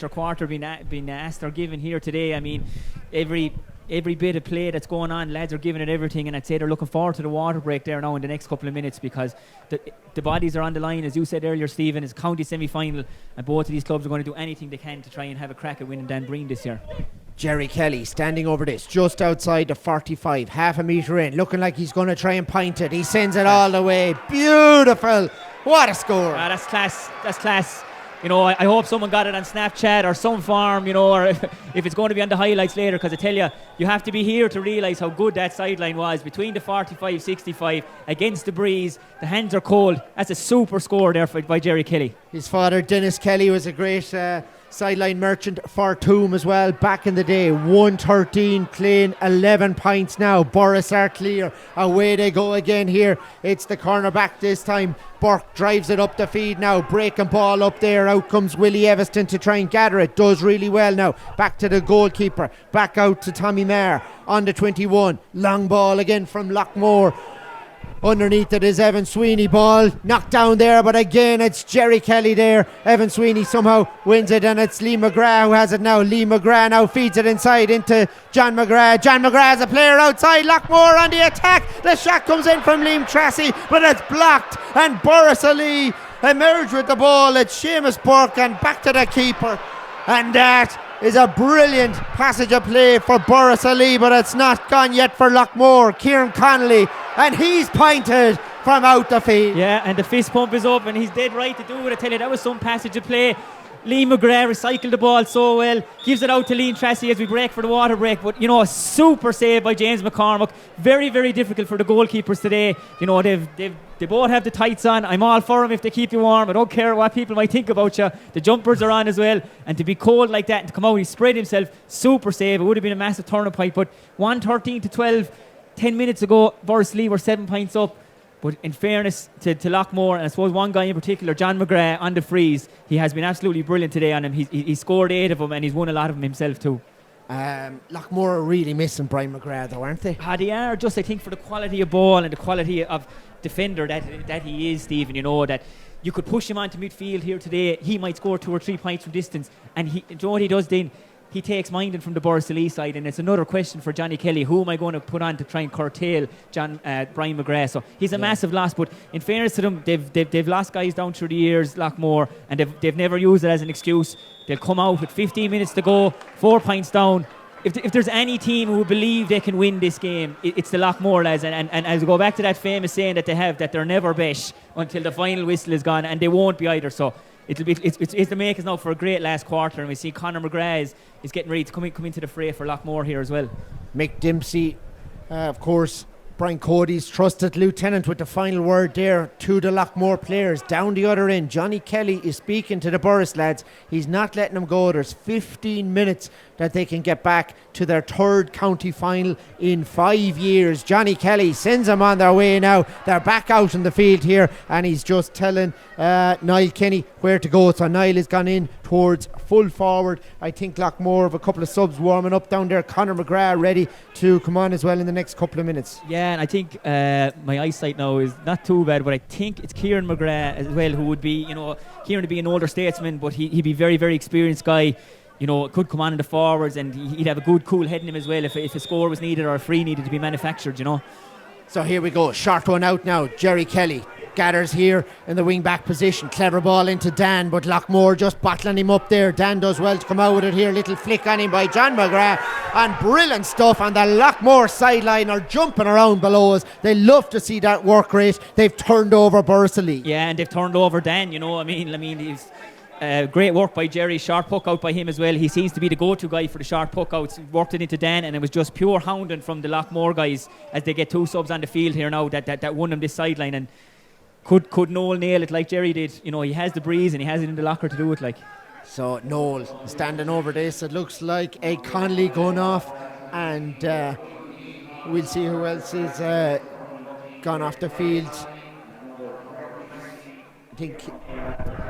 or quarter being asked or given here today. I mean, every bit of play that's going on, lads are giving it everything, and I'd say they're looking forward to the water break there now in the next couple of minutes, because the bodies are on the line, as you said earlier, Stephen. It's county semi-final, and both of these clubs are going to do anything they can to try and have a crack at winning Dan Breen this year. Jerry Kelly standing over this, just outside the 45, half a metre in, looking like he's going to try and pint it. He sends it all the way. Beautiful. What a score. That's class. You know, I hope someone got it on Snapchat or some form, you know, or if it's going to be on the highlights later, because I tell you have to be here to realise how good that sideline was between the 45-65 against the breeze. The hands are cold. That's a super score there by Jerry Kelly. His father, Dennis Kelly, was a great sideline merchant for Toom as well back in the day. 113 playing 11 points now. Borris are clear. Away they go again here. It's the cornerback this time. Burke drives it up the field now. Breaking ball up there. Out comes Willie Eveston to try and gather it. Does really well now. Back to the goalkeeper. Back out to Tommy Maher on the 21. Long ball again from Loughmore. Underneath it is Evan Sweeney. Ball knocked down there, but again it's Jerry Kelly there. Evan Sweeney somehow wins it, and it's Lee McGrath who has it now. Lee McGrath now feeds it inside into John McGrath. John McGrath is a player outside. Loughmore on the attack. The shot comes in from Liam Tracy, but it's blocked, and Borris Gaa emerge with the ball. It's Seamus Burke, and back to the keeper, and that is a brilliant passage of play for Borris Gaa, but it's not gone yet for Loughmore. Kieran Connolly, and he's pointed from out the field. Yeah, and the fist pump is up, and he's dead right to do it. I tell you, that was some passage of play. Liam McGrath recycled the ball so well, gives it out to Liam Tracy as we break for the water break. But, you know, a super save by James McCormack. Very, very difficult for the goalkeepers today. You know, they both have the tights on. I'm all for them if they keep you warm. I don't care what people might think about you. The jumpers are on as well. And to be cold like that and to come out, he spread himself. Super save. It would have been a massive turnip fight. But 1-13-12, 10 minutes ago, Borris Lee were 7 points up. But in fairness to Loughmore, and I suppose one guy in particular, John McGrath on the freeze, he has been absolutely brilliant today on him. He scored 8 of them and he's won a lot of them himself too. Loughmore are really missing Brian McGrath though, aren't they? They are, just I think for the quality of ball and the quality of defender that he is, Stephen, you know, that you could push him onto midfield here today. He might score 2 or 3 points from distance. And do you know what he does then? He takes Mindon from the Borris Gaa side, and it's another question for Johnny Kelly. Who am I going to put on to try and curtail Brian McGrath? So he's a massive loss, but in fairness to them, they've lost guys down through the years, Loughmore, and they've never used it as an excuse. They'll come out with 15 minutes to go, 4 points down. If there's any team who believe they can win this game, it's the Loughmore lads. And as we go back to that famous saying that they have, that they're never bet until the final whistle is gone, and they won't be either. So it's the makers now for a great last quarter, and we see Conor McGrath is getting ready to come into the fray for Loughmore here as well. Mick Dempsey, of course, Brian Cody's trusted lieutenant with the final word there to the Loughmore players. Down the other end, Johnny Kelly is speaking to the Borris lads. He's not letting them go. There's 15 minutes that they can get back to their 3rd county final in 5 years. Johnny Kelly sends them on their way now. They're back out in the field here, and he's just telling Niall Kenny where to go. So Niall has gone in towards full forward. I think Loughmore have a couple of subs warming up down there. Conor McGrath ready to come on as well in the next couple of minutes. Yeah, and I think my eyesight now is not too bad, but I think it's Kieran McGrath as well, who would be, you know, Kieran to be an older statesman, but he'd be very, very experienced guy. You know, could come on in the forwards, and he'd have a good, cool head in him as well if a score was needed or a free needed to be manufactured, you know. So here we go, short one out now. Jerry Kelly gathers here in the wing back position. Clever ball into Dan, but Loughmore just bottling him up there. Dan does well to come out with it here. Little flick on him by John McGrath, and brilliant stuff. And the Loughmore sideline are jumping around below us. They love to see that work rate. They've turned over Borris Gaa. Yeah, and they've turned over Dan, you know. I mean, he's great work by Jerry. Short puck out by him as well. He seems to be the go-to guy for the short puck outs. Worked it into Dan, and it was just pure hounding from the Loughmore guys as they get 2 subs on the field here now that won them this sideline. And could Noel nail it like Jerry did? You know, he has the breeze and he has it in the locker to do it. Like, so Noel standing over this. It looks like a Connolly going off, and we'll see who else is gone off the field. I think.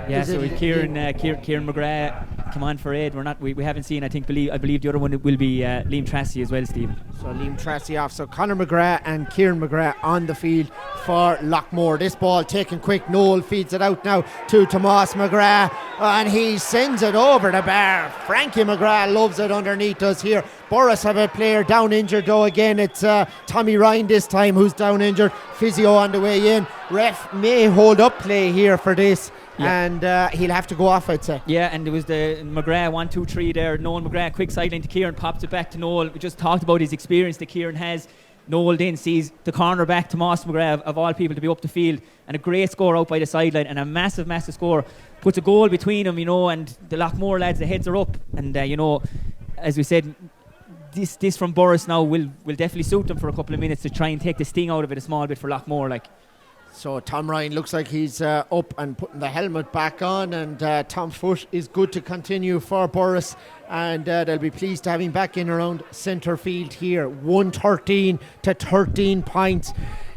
Yeah, so Kieran McGrath come on for Ed. We haven't seen. I believe the other one will be Liam Tracy as well, Stephen. So Liam Tracy off. So Conor McGrath and Kieran McGrath on the field for Loughmore. This ball taken quick. Noel feeds it out now to Tomas McGrath, and he sends it over the bar. Frankie McGrath loves it underneath us here. Borris have a player down injured though again. It's Tommy Ryan this time who's down injured. Physio on the way in. Ref may hold up play here for this. Yeah. And he'll have to go off, I'd say. Yeah, and there was the McGrath 1-2-3 there. Noel McGrath, quick sideline to Kieran, pops it back to Noel. We just talked about his experience that Kieran has. Noel then sees the corner back to Moss McGrath, of all people, to be up the field, and a great score out by the sideline, and a massive score. Puts a goal between them, you know, and the Loughmore lads, the heads are up, and you know, as we said, this from Borris now will definitely suit them for a couple of minutes to try and take the sting out of it a small bit for Loughmore, like. So Tom Ryan looks like he's up and putting the helmet back on, and Tom Foote is good to continue for Borris, and they'll be pleased to have him back in around centre field here. 1-13 to 13 points.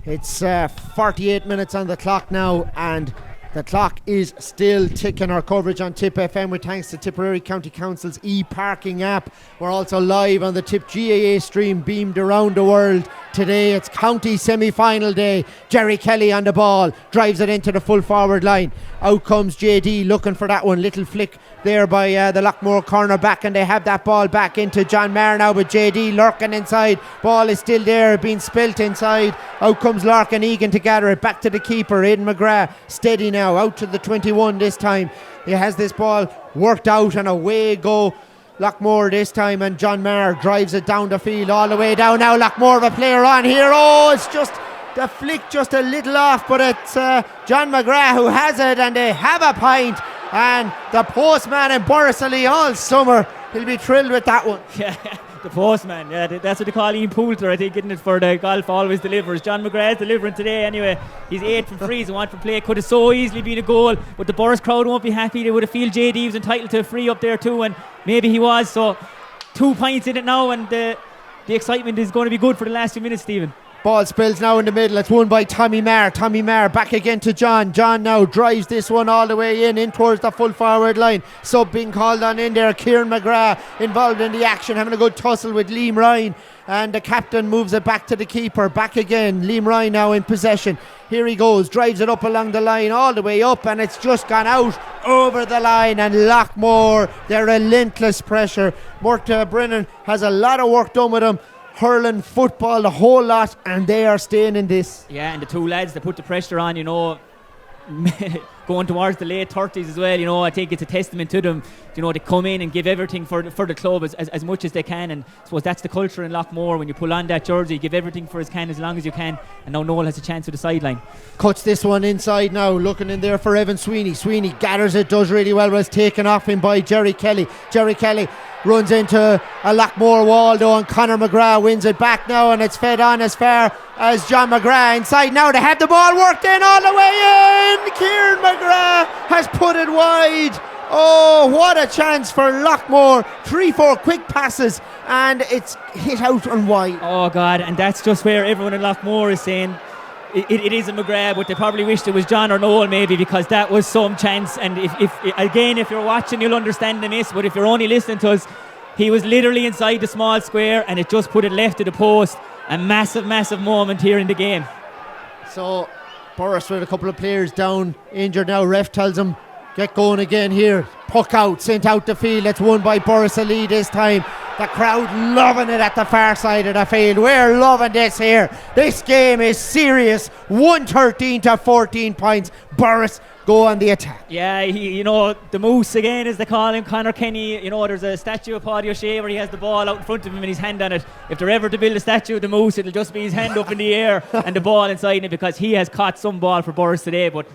It's 48 minutes on the clock now, and the clock is still ticking. Our coverage on Tipp FM with thanks to Tipperary County Council's e-parking app. We're also live on the Tipp GAA stream, beamed around the world. Today it's county semi-final day. Jerry Kelly on the ball, drives it into the full forward line. Out comes JD looking for that one. Little flick there by the Loughmore corner back, and they have that ball back into John Maher now, but JD lurking inside. Ball is still there, being spilt inside. Out comes Larkin Egan to gather it. Back to the keeper, Aidan McGrath. Steady now, out to the 21 this time. He has this ball worked out, and away go Loughmore this time, and John Maher drives it down the field all the way down. Now Loughmore have a player on here. Oh, it's just the flick just a little off, but it's John McGrath who has it, and they have a point. And the postman in Borris Gaa all summer, he'll be thrilled with that one. Yeah, the postman. Yeah, that's what they call Ian Poulter, I think, getting it for the golf always delivers. John McGrath's delivering today anyway. He's 8 from frees and 1 from play. Could have so easily been a goal, but the Borris crowd won't be happy. They would have feel JD was entitled to a free up there too, and maybe he was. So 2 points in it now, and the excitement is going to be good for the last few minutes, Stephen. Ball spills now in the middle. It's won by Tommy Maher. Tommy Maher back again to John. John now drives this one all the way in towards the full forward line. Sub being called on in there. Kieran McGrath involved in the action, having a good tussle with Liam Ryan. And the captain moves it back to the keeper. Back again. Liam Ryan now in possession. Here he goes. Drives it up along the line, all the way up. And it's just gone out over the line. And Loughmore, their relentless pressure. Murta Brennan has a lot of work done with him. Hurling football, the whole lot, and they are staying in this. Yeah, and the 2 lads that put the pressure on, going towards the late 30s as well, I think it's a testament to them. They come in and give everything for the club as much as they can, and I suppose that's the culture in Loughmore. When you pull on that jersey, you give everything for as long as you can, and now Noel has a chance with the sideline. Cuts this one inside now, looking in there for Evan Sweeney. Sweeney gathers it, does really well, but it's taken off him by Jerry Kelly. Jerry Kelly runs into a Loughmore wall though, and Conor McGrath wins it back now, and it's fed on as far as John McGrath inside now. They have the ball worked in all the way in. Kieran McGrath has put it wide. Oh, what a chance for Loughmore. 3-4 quick passes, and it's hit out and wide. Oh God, and that's just where everyone in Loughmore is saying it is a McGrath, but they probably wished it was John or Noel maybe, because that was some chance. And if you're watching, you'll understand the miss, but if you're only listening to us, he was literally inside the small square and it just put it left of the post. A massive moment here in the game. So Borris with a couple of players down, injured now. Ref tells him get going again here. Puck out, sent out the field. It's won by Borris Gaa this time. The crowd loving it at the far side of the field. We're loving this here. This game is serious. 113 to 14 points. Borris go on the attack. Yeah, the Moose again, as they call him, Conor Kenny. There's a statue of Paddy O'Shea where he has the ball out in front of him and his hand on it. If they're ever to build a statue of the Moose, it'll just be his hand up in the air and the ball inside it, because he has caught some ball for Borris today. But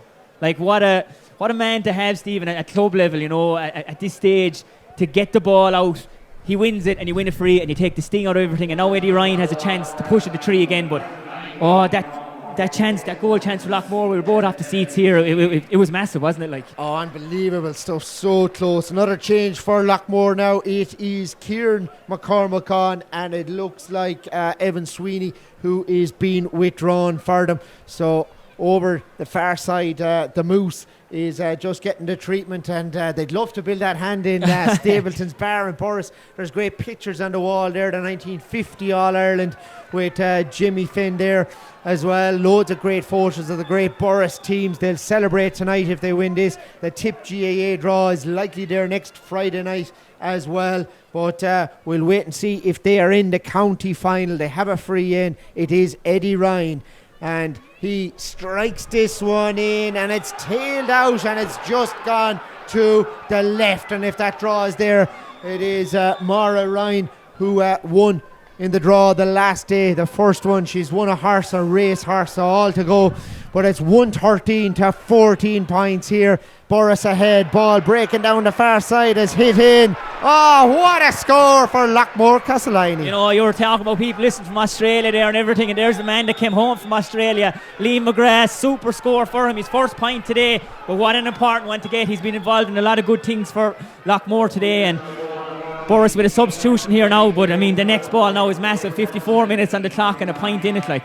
what a man to have, Stephen, at club level, at this stage, to get the ball out. He wins it and you win it free and you take the sting out of everything, and now Eddie Ryan has a chance to push it to 3 again. But that goal chance for Loughmore, we were both off the seats here. It was massive, wasn't it? Oh, unbelievable stuff, so close. Another change for Loughmore now. It is Kieran McCormack on, and it looks like Evan Sweeney who is being withdrawn for them. So over the far side, the Moose is just getting the treatment, and they'd love to build that hand in Stapleton's bar in Borris. There's great pictures on the wall there, the 1950 All-Ireland with Jimmy Finn there as well. Loads of great photos of the great Borris teams. They'll celebrate tonight if they win this. The Tipp GAA draw is likely there next Friday night as well, but we'll wait and see if they are in the county final. They have a free in. It is Eddie Ryan, and he strikes this one in, and it's tailed out, and it's just gone to the left. And if that draw is there, it is Maura Ryan who won in the draw the last day, the first one. She's won a race horse, all to go. But it's 113 to 14 points here. Borris ahead, ball breaking down the far side, is hit in. Oh, what a score for Loughmore Castleiney. You were talking about people listening from Australia there and everything, and there's the man that came home from Australia, Liam McGrath. Super score for him, his first point today, but what an important one to get. He's been involved in a lot of good things for Loughmore today, and Borris with a substitution here now, but the next ball now is massive. 54 minutes on the clock and a point in it.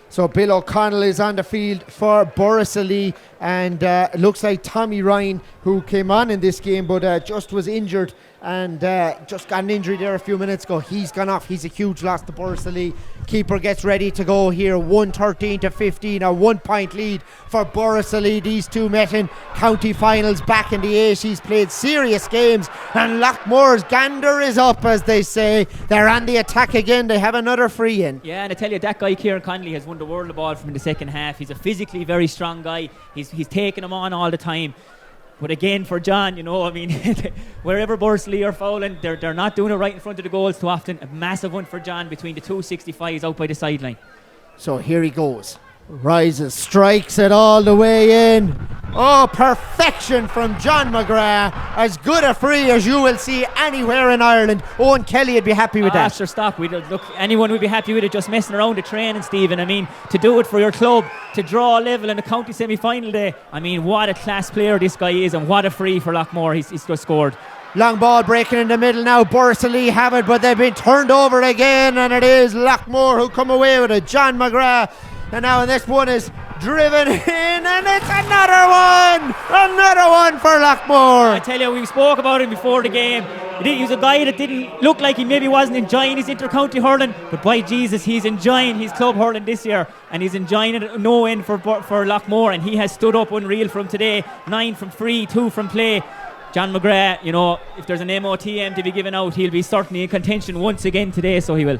So Bill O'Connell is on the field for Borris Gaa, and it looks like Tommy Ryan, who came on in this game but just was injured and just got an injury there a few minutes ago. He's gone off. He's a huge loss to Borris Gaa. Keeper gets ready to go here. 113 to 15, a 1 point lead for Borris Gaa. These two met in county finals back in the 80s, played serious games, and Loughmore's gander is up, as they say. They're on the attack again. They have another free in. Yeah, and I tell you, that guy Kieran Connolly has won the world of ball from in the second half. He's a physically very strong guy. He's taking them on all the time. But again, for John, wherever Borris Gaa are fouling, they're not doing it right in front of the goals too often. A massive one for John between the 265s out by the sideline. So here he goes. Rises, strikes it all the way in. Oh, perfection from John McGrath. As good a free as you will see anywhere in Ireland. Owen Kelly would be happy with that. Sure, stop. Anyone would be happy with it, just messing around the training, Stephen. I mean, to do it for your club, to draw a level in the county semi-final day. I mean, what a class player this guy is, and what a free for Loughmore he's just scored. Long ball breaking in the middle now. Borris Gaa have it, but they've been turned over again, and it is Loughmore who come away with it. John McGrath. And now this one is driven in, and it's another one for Loughmore. I tell you, we spoke about him before the game. He was a guy that didn't look like he maybe wasn't enjoying his inter-county hurling, but by Jesus, he's enjoying his club hurling this year, and he's enjoying it no end for Loughmore, and he has stood up unreal from today. 9 from free, 2 from play. John McGrath, you know, if there's an MOTM to be given out, he'll be certainly in contention once again today, so he will.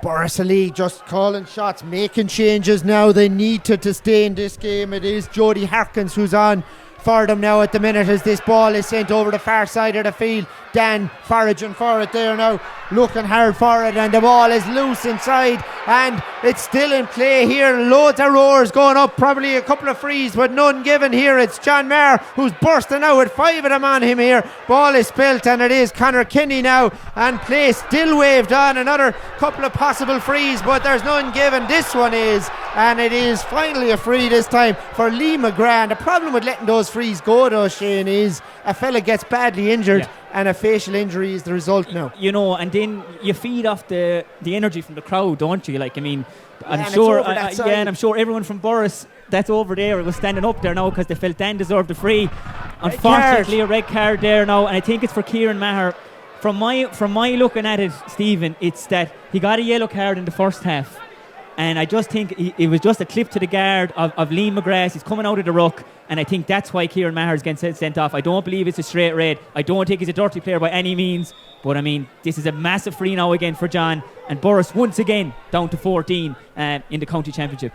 Borris Gaa just calling shots, making changes now. They need to stay in this game. It is Jody Harkins who's on for them now at the minute as this ball is sent over the far side of the field. Dan foraging for it there now, looking hard for it, and the ball is loose inside, and it's still in play here. Loads of roars going up, probably a couple of frees, but none given here. It's John Maher who's bursting out with 5 of them on him here. Ball is spilt, and it is Conor Kinney now, and play still waved on. Another couple of possible frees, but there's none given. This one is, and it is finally a free this time for Lee McGrath. The problem with letting those frees go though, Shane, is a fella gets badly injured, and a facial injury is the result now. You know, and then you feed off the energy from the crowd, don't you? Like, I mean, I'm sure everyone from Borris that's over there was standing up there now because they felt Dan deserved the free. Unfortunately, a red card there now, and I think it's for Kieran Maher. From my looking at it, Stephen, it's that he got a yellow card in the first half, and I just think it was just a clip to the guard of Liam McGrath. He's coming out of the ruck, and I think that's why Kieran Maher's getting sent off. I don't believe it's a straight red. I don't think he's a dirty player by any means, but I mean, this is a massive free now again for John, and Borris once again down to 14 in the county championship.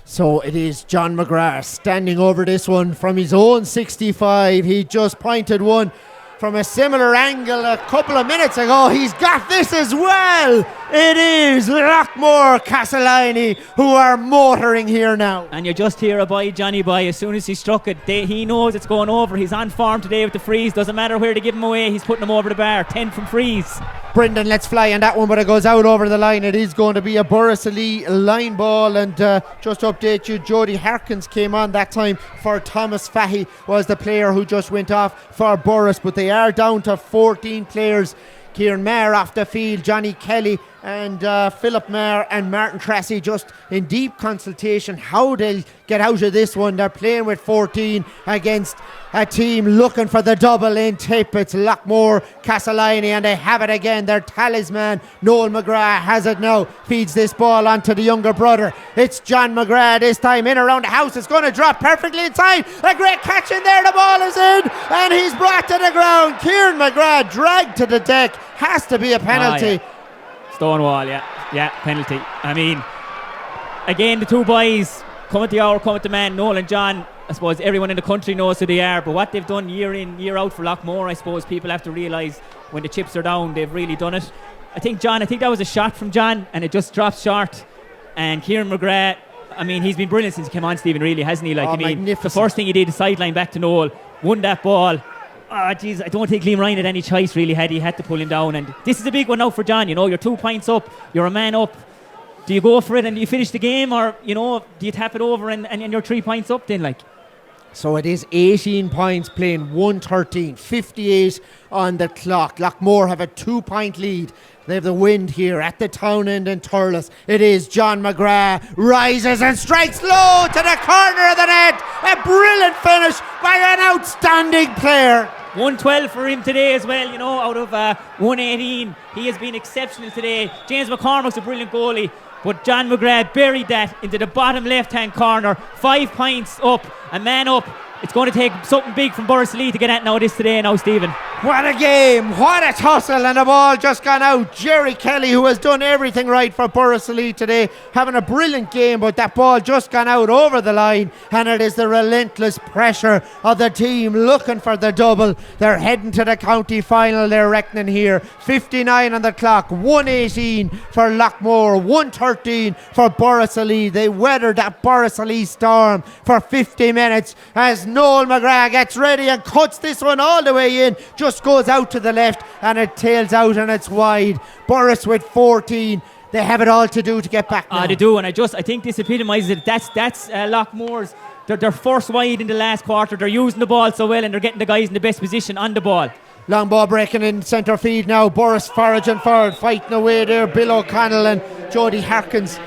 So it is John McGrath standing over this one from his own 65. He just pointed one from a similar angle a couple of minutes ago. He's got this as well. It is Loughmore Castleiney who are motoring here now. And you just hear a boy, Johnny boy, as soon as he struck it, he knows it's going over. He's on form today with the frees. Doesn't matter where to give him away, he's putting them over the bar. 10 from frees. Brendan lets fly on that one, but it goes out over the line. It is going to be a Borris Gaa line ball, and just to update you, Jody Harkins came on that time for Thomas Fahy, was the player who just went off for Borris, but they are down to 14 players. Kieran Maher off the field, Johnny Kelly and Philip Maher and Martin Tracy just in deep consultation how they'll get out of this one. They're playing with 14 against a team looking for the double in Tipp. It's Loughmore Castleiney, and they have it again. Their talisman Noel McGrath has it now, feeds this ball onto the younger brother. It's John McGrath this time in around the house. It's going to drop perfectly inside. A great catch in there. The ball is in, and he's brought to the ground. Kieran McGrath dragged to the deck. Has to be a penalty. Stonewall, yeah, penalty. I mean, again, the two boys come at the hour, come at the man. Noel and John, I suppose everyone in the country knows who they are, but what they've done year in, year out for Loughmore, I suppose people have to realise when the chips are down, they've really done it. I think that was a shot from John, and it just drops short. And Kieran McGrath, I mean, he's been brilliant since he came on, Stephen, really, hasn't he? Like, I mean, the first thing he did is sideline back to Noel, won that ball. I don't think Liam Ryan had any choice really, had to pull him down. And this is a big one now for John. You know, you're 2 points up, you're a man up. Do you go for it and do you finish the game, or, you know, do you tap it over and you're 3 points up then, like? So it is 18 points playing 113, 58 on the clock. Loughmore have a 2-point lead. They have the wind here at the town end in Thurles. It is John McGrath, rises and strikes low to the corner of the net. A brilliant finish by an outstanding player. 112 for him today as well, you know, out of 118. He has been exceptional today. James McCormack's a brilliant goalie, but John McGrath buried that into the bottom left-hand corner. 5 points up, a man up. it's going to take something big from Borris Gaa to get at this today now, Stephen. What a game, what a tussle, and the ball just gone out. Jerry Kelly, who has done everything right for Borris Gaa today, having a brilliant game, but that ball just gone out over the line, and it is the relentless pressure of the team looking for the double. They're heading to the county final, they're reckoning here. 59 on the clock, 118 for Loughmore, 113 for Borris Gaa. They weathered that Borris Gaa storm for 50 minutes as Noel McGrath gets ready and cuts this one all the way in. Just goes out to the left and it tails out and it's wide. Borris with 14. They have it all to do to get back now. They do, and I think this epitomises it. That's Loughmore's. They're first wide in the last quarter. They're using the ball so well and they're getting the guys in the best position on the ball. Long ball breaking in centre field now. Borris foraging forward, fighting away there. Bill O'Connell and Jody Harkins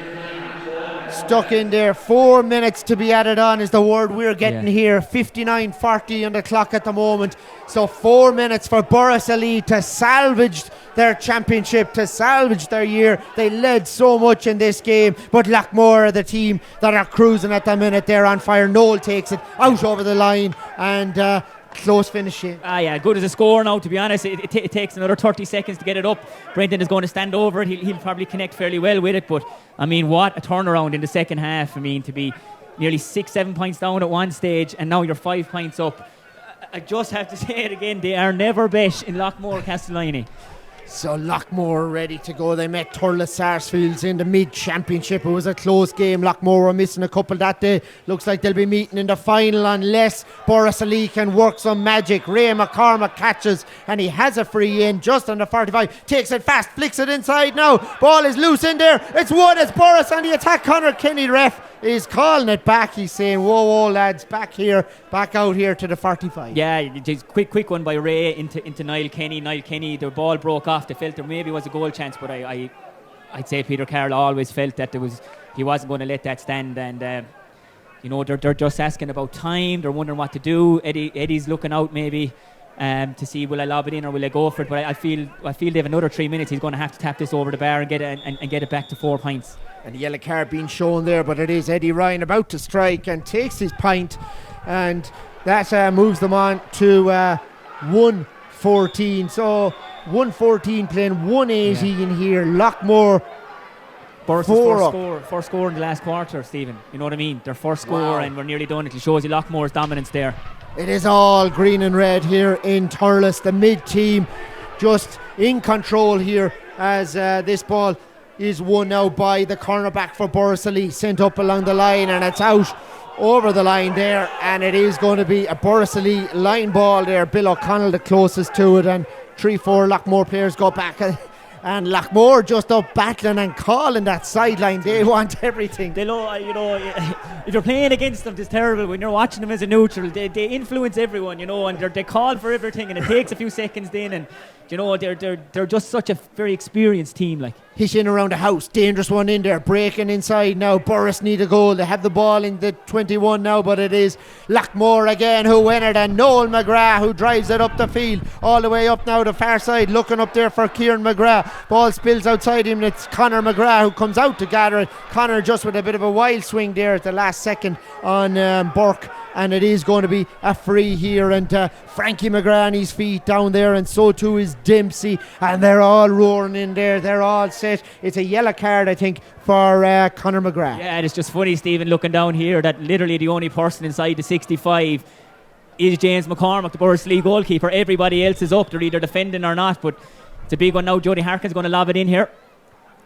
stuck in there. 4 minutes to be added on is the word we're getting here. 59:40 on the clock at the moment. So 4 minutes for Borris Gaa to salvage their championship, to salvage their year. They led so much in this game, but Loughmore are the team that are cruising at the minute. They're on fire. Noel takes it out over the line and close finish. Good as a score now, to be honest. It takes another 30 seconds to get it up. Brendan is going to stand over it. He'll probably connect fairly well with it, but I mean, what a turnaround in the second half. I mean, to be nearly 6-7 points down at one stage and now you're 5 points up. I just have to say it again, they are never bet in Loughmore Castleiney. So Loughmore ready to go. They met Turles Sarsfields in the mid-championship. It was a close game. Loughmore were missing a couple that day. Looks like they'll be meeting in the final unless Borris Gaa can work some magic. Ray McCormack catches and he has a free in just under 45. Takes it fast, flicks it inside now. Ball is loose in there. It's one. It's Borris on the attack. Conor Kenny, ref, is calling it back. He's saying, whoa, lads, back out here to the 45. Yeah, just quick one by Ray into Niall Kenny. Niall Kenny, the ball broke off. They felt there maybe was a goal chance, but I'd say Peter Carroll always felt that he wasn't going to let that stand. And they're just asking about time. They're wondering what to do. Eddie's looking out maybe to see, will I lob it in or will I go for it? But I feel they have another 3 minutes. He's going to have to tap this over the bar and get it back to 4 points. And the yellow card being shown there, but it is Eddie Ryan about to strike and takes his pint, and that moves them on to 114. So 114 playing 118 here. Loughmore Borris' first score in the last quarter, Stephen. You know what I mean? Their first score, and we're nearly done. It shows you Loughmore's dominance there. It is all green and red here in Turles. The mid team just in control here as this ball is won now by the cornerback for Borris Gaa, sent up along the line, and it's out over the line there, and it is going to be a Borris Gaa line ball there. Bill O'Connell the closest to it, and 3-4 Loughmore players go back, and Loughmore just up battling and calling that sideline. They want everything. They know, if you're playing against them, it's terrible. When you're watching them as a neutral, they influence everyone, and they call for everything, and it takes a few seconds then, and they're just such a very experienced team. Like, hitting around the house, dangerous one in there, breaking inside now. Borris need a goal. They have the ball in the 21 now, but it is Loughmore again who win it, and Noel McGrath who drives it up the field, all the way up now the far side, looking up there for Kieran McGrath. Ball spills outside him, and it's Conor McGrath who comes out to gather it. Conor just with a bit of a wild swing there at the last second on Burke, and it is going to be a free here, and Frankie McGrath on his feet down there, and so too is Dempsey, and they're all roaring in there. They're all set. It's a yellow card, I think, for Conor McGrath. Yeah, and it's just funny, Stephen, looking down here, that literally the only person inside the 65 is James McCormack, the Borris Gaa goalkeeper. Everybody else is up. They're either defending or not, but it's a big one now. Jody Harkin's going to lob it in here.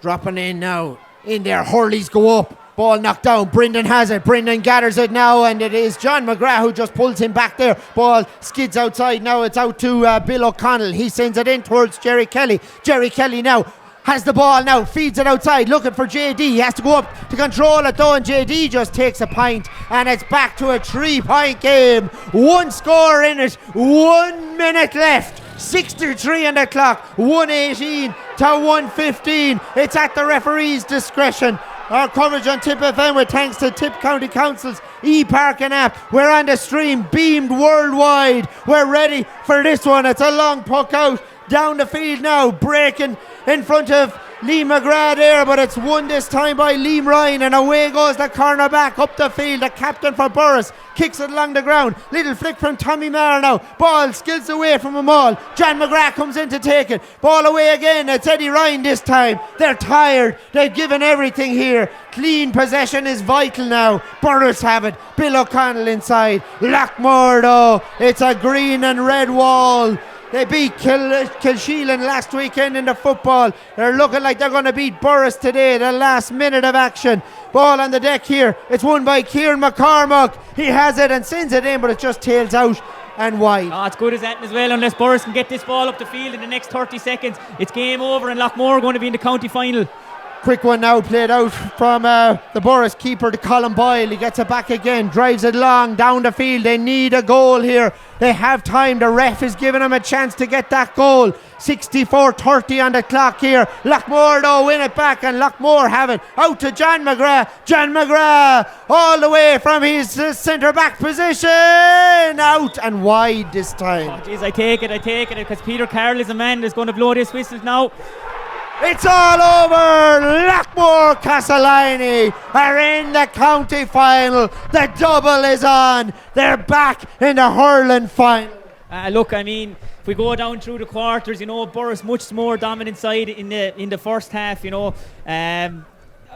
Dropping in now. In there, hurleys go up. Ball knocked down. Brendan has it. Brendan gathers it now, and it is John McGrath who just pulls him back there. Ball skids outside now. It's out to Bill O'Connell. He sends it in towards Jerry Kelly. Jerry Kelly now has the ball now, feeds it outside, looking for JD. He has to go up to control it though, and JD just takes a pint, and it's back to a 3-point game. One score in it, 1 minute left. 63 on the clock, 118 to 115. It's at the referee's discretion. Our coverage on Tipp FM with thanks to Tipp County Council's e-parking app. We're on the stream, beamed worldwide. We're ready for this one. It's a long puck out down the field now, breaking in front of Lee McGrath there, but it's won this time by Liam Ryan, and away goes the corner back up the field. The captain for Borris kicks it along the ground. Little flick from Tommy Maher now. Ball skills away from them all. John McGrath comes in to take it. Ball away again. It's Eddie Ryan this time. They're tired. They've given everything here. Clean possession is vital now. Borris have it. Bill O'Connell inside. Loughmore though. It's a green and red wall. They beat Kilsheelan last weekend in the football. They're looking like they're going to beat Borris today. The last minute of action. Ball on the deck here. It's won by Kieran McCormack. He has it and sends it in, but it just tails out and wide. Oh, it's good as that as well. Unless Borris can get this ball up the field in the next 30 seconds, it's game over, and Loughmore are going to be in the county final. Quick one now played out from the Borris keeper to Colin Boyle. He gets it back again, drives it long down the field. They need a goal here. They have time. The ref is giving them a chance to get that goal. 64:30 on the clock here. Loughmore though win it back, and Loughmore have it out to John McGrath. John McGrath all the way from his centre back position, out and wide this time. Oh, geez, I take it because Peter Carroll is a man that's going to blow this whistle now. It's all over. Loughmore Castleiney are in the county final. The double is on. They're back in the hurling final. Look, I mean, if we go down through the quarters, Borris much more dominant side in the first half.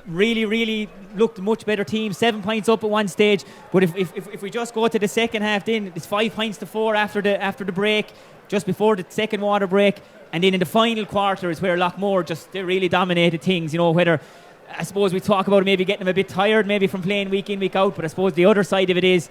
Really looked a much better team. 7 points up at one stage. But if we just go to the second half, then it's 5 points to 4 after the break, just before the second water break. And then in the final quarter is where Loughmore they really dominated things. Whether, I suppose we talk about maybe getting them a bit tired, maybe from playing week in, week out. But I suppose the other side of it is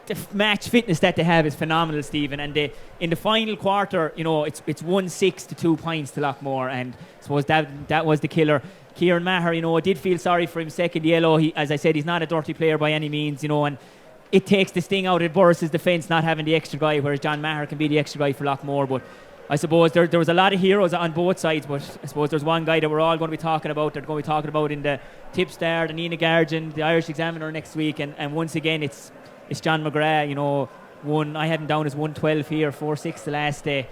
the match fitness that they have is phenomenal, Stephen. And in the final quarter, it's 1-6 to 2 points to Loughmore. And I suppose that was the killer. Kieran Maher, I did feel sorry for him, second yellow. As I said, he's not a dirty player by any means, and it takes the sting out of Borris' defence not having the extra guy, whereas John Maher can be the extra guy for Loughmore. But I suppose there was a lot of heroes on both sides, but I suppose there's one guy that we're all going to be talking about. They're going to be talking about in the Tipp Star, the Nina Guardian, the Irish Examiner next week, and once again it's John McGrath. I had him down as 112 here, 4-6 the last day.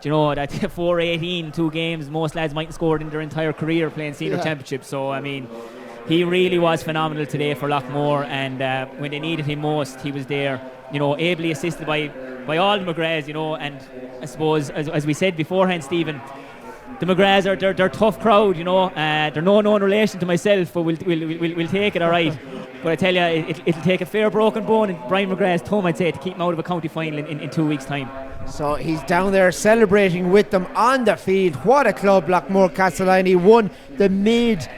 That 4-18, 2 games, most lads mightn't scored in their entire career playing senior championship. So I mean, he really was phenomenal today for Loughmore, and when they needed him most, he was there. Ably assisted by all the McGraths, and I suppose, as we said beforehand, Stephen, the McGraths are they're a tough crowd, they're no known relation to myself, but we'll take it all right. But I tell you, it'll take a fair broken bone in Brian McGrath's thumb, I'd say, to keep him out of a county final in 2 weeks' time. So he's down there celebrating with them on the field. What a club. Loughmore Castleiney won the mid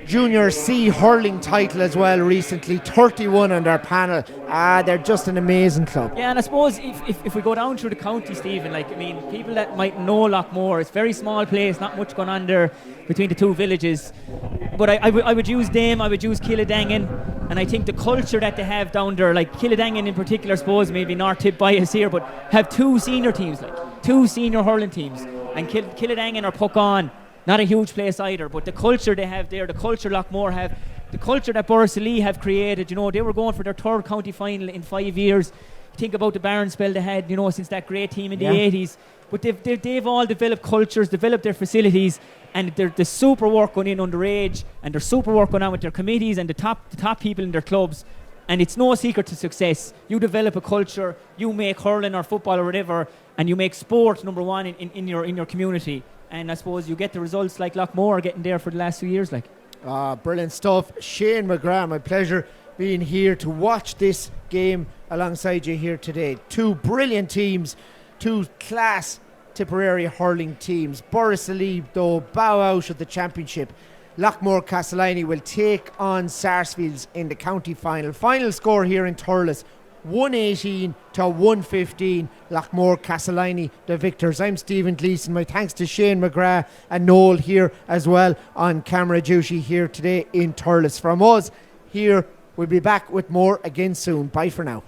Junior C hurling title as well recently, 31 on their panel. They're just an amazing club. Yeah, and I suppose if we go down through the county, Stephen, people that might know Loughmore, it's a very small place, not much going on there between the two villages. But I would use them, I would use Killadangan, and I think the culture that they have down there, like Killadangan in particular, I suppose maybe North Tipp bias here, but have 2 senior teams, 2 senior hurling teams, and Killadangan or Puckon, not a huge place either, but the culture they have there, the culture Loughmore have, the culture that Borris Gaa have created, they were going for their 3rd county final in 5 years. Think about the Barron spell they had, since that great team in the 80s. But they've all developed cultures, developed their facilities, and the super work going in underage, and their super work going on with their committees and the top people in their clubs. And it's no secret to success. You develop a culture, you make hurling or football or whatever, and you make sport number one in your community. And I suppose you get the results like Loughmore are getting there for the last few years. Brilliant stuff. Shane McGrath, my pleasure being here to watch this game alongside you here today. 2 brilliant teams, 2 class Tipperary hurling teams. Borris Gaa, though, bow out of the championship. Loughmore Castleiney will take on Sarsfields in the county final. Final score here in Thurles, 118 to 115. Loughmore Castleiney the victors. I'm Stephen Gleeson. My thanks to Shane McGrath and Noel here as well on camera duty here today in Thurles. From us here, we'll be back with more again soon. Bye for now.